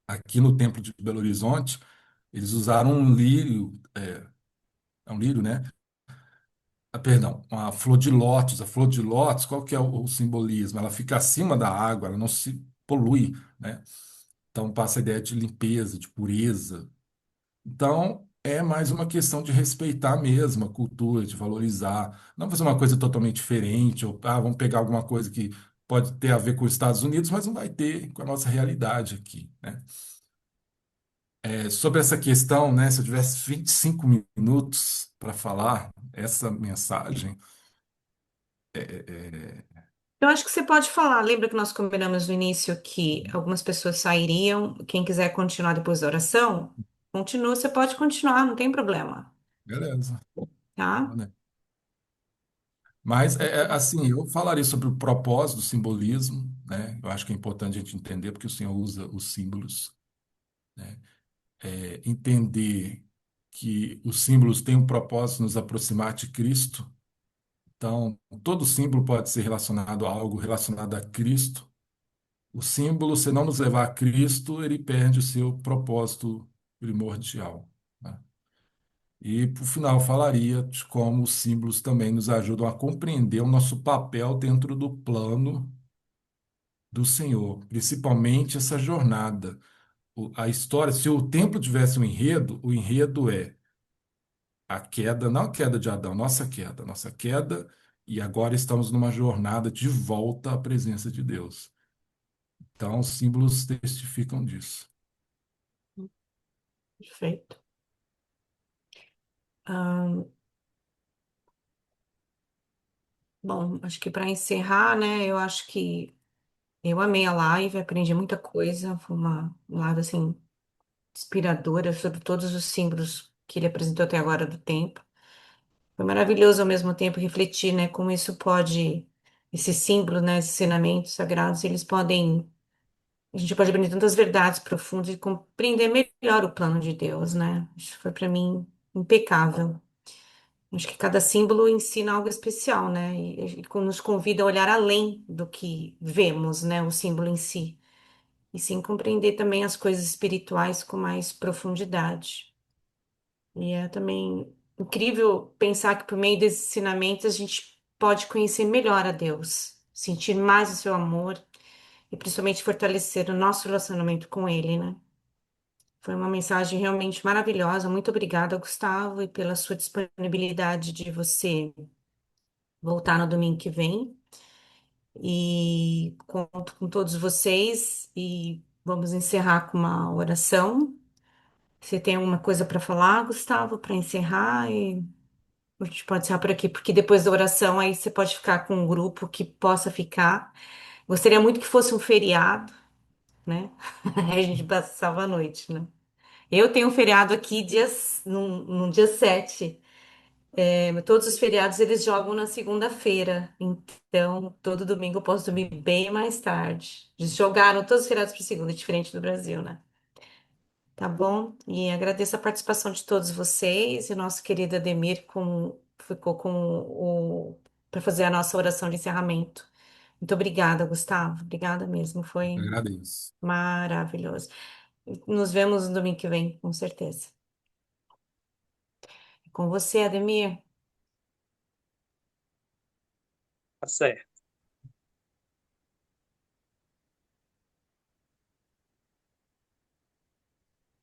Aqui no Templo de Belo Horizonte, eles usaram um lírio, é um lírio, né? Perdão, uma flor de lótus. A flor de lótus, qual que é o simbolismo? Ela fica acima da água, ela não se polui, né? Então passa a ideia de limpeza, de pureza. Então é mais uma questão de respeitar mesmo a cultura, de valorizar. Não fazer uma coisa totalmente diferente, ou vamos pegar alguma coisa que pode ter a ver com os Estados Unidos, mas não vai ter com a nossa realidade aqui, né? Sobre essa questão, né? Se eu tivesse 25 minutos para falar essa mensagem, Eu acho que você pode falar. Lembra que nós combinamos no início que algumas pessoas sairiam. Quem quiser continuar depois da oração, continua. Você pode continuar, não tem problema, beleza. tá? Mas, assim, eu falaria sobre o propósito do simbolismo, né? Eu acho que é importante a gente entender, porque o Senhor usa os símbolos, né? Entender que os símbolos têm um propósito de nos aproximar de Cristo. Então, todo símbolo pode ser relacionado a algo relacionado a Cristo. O símbolo, se não nos levar a Cristo, ele perde o seu propósito primordial, né? E, por final, falaria de como os símbolos também nos ajudam a compreender o nosso papel dentro do plano do Senhor, principalmente essa jornada. A história, se o templo tivesse um enredo, o enredo é a queda, não a queda de Adão, nossa queda, e agora estamos numa jornada de volta à presença de Deus. Então, os símbolos testificam disso. Perfeito. Ahn, bom, acho que para encerrar, né? Eu acho que eu amei a live, aprendi muita coisa. Foi uma live assim inspiradora sobre todos os símbolos que ele apresentou até agora do tempo. Foi maravilhoso ao mesmo tempo refletir, né, como isso pode, esses símbolos, né, esses ensinamentos sagrados, eles podem, a gente pode aprender tantas verdades profundas e compreender melhor o plano de Deus, né? Isso foi para mim impecável. Acho que cada símbolo ensina algo especial, né? E nos convida a olhar além do que vemos, né, o símbolo em si, e sim compreender também as coisas espirituais com mais profundidade. E é também incrível pensar que por meio desses ensinamentos a gente pode conhecer melhor a Deus, sentir mais o seu amor e principalmente fortalecer o nosso relacionamento com Ele, né? Foi uma mensagem realmente maravilhosa. Muito obrigada, Gustavo, e pela sua disponibilidade de você voltar no domingo que vem. E conto com todos vocês e vamos encerrar com uma oração. Você tem alguma coisa para falar, Gustavo, para encerrar? E a gente pode encerrar por aqui, porque depois da oração aí você pode ficar com um grupo que possa ficar. Gostaria muito que fosse um feriado, né? Aí a gente passava a noite, né? Eu tenho um feriado aqui no dia 7. Todos os feriados eles jogam na segunda-feira. Então, todo domingo eu posso dormir bem mais tarde. Eles jogaram todos os feriados para segunda, diferente do Brasil, né? Tá bom? E agradeço a participação de todos vocês e o nosso querido Ademir ficou com o para fazer a nossa oração de encerramento. Muito obrigada, Gustavo. Obrigada mesmo. Eu Foi agradeço. maravilhoso. Nos vemos no domingo que vem, com certeza. Com você, Ademir. Tá certo.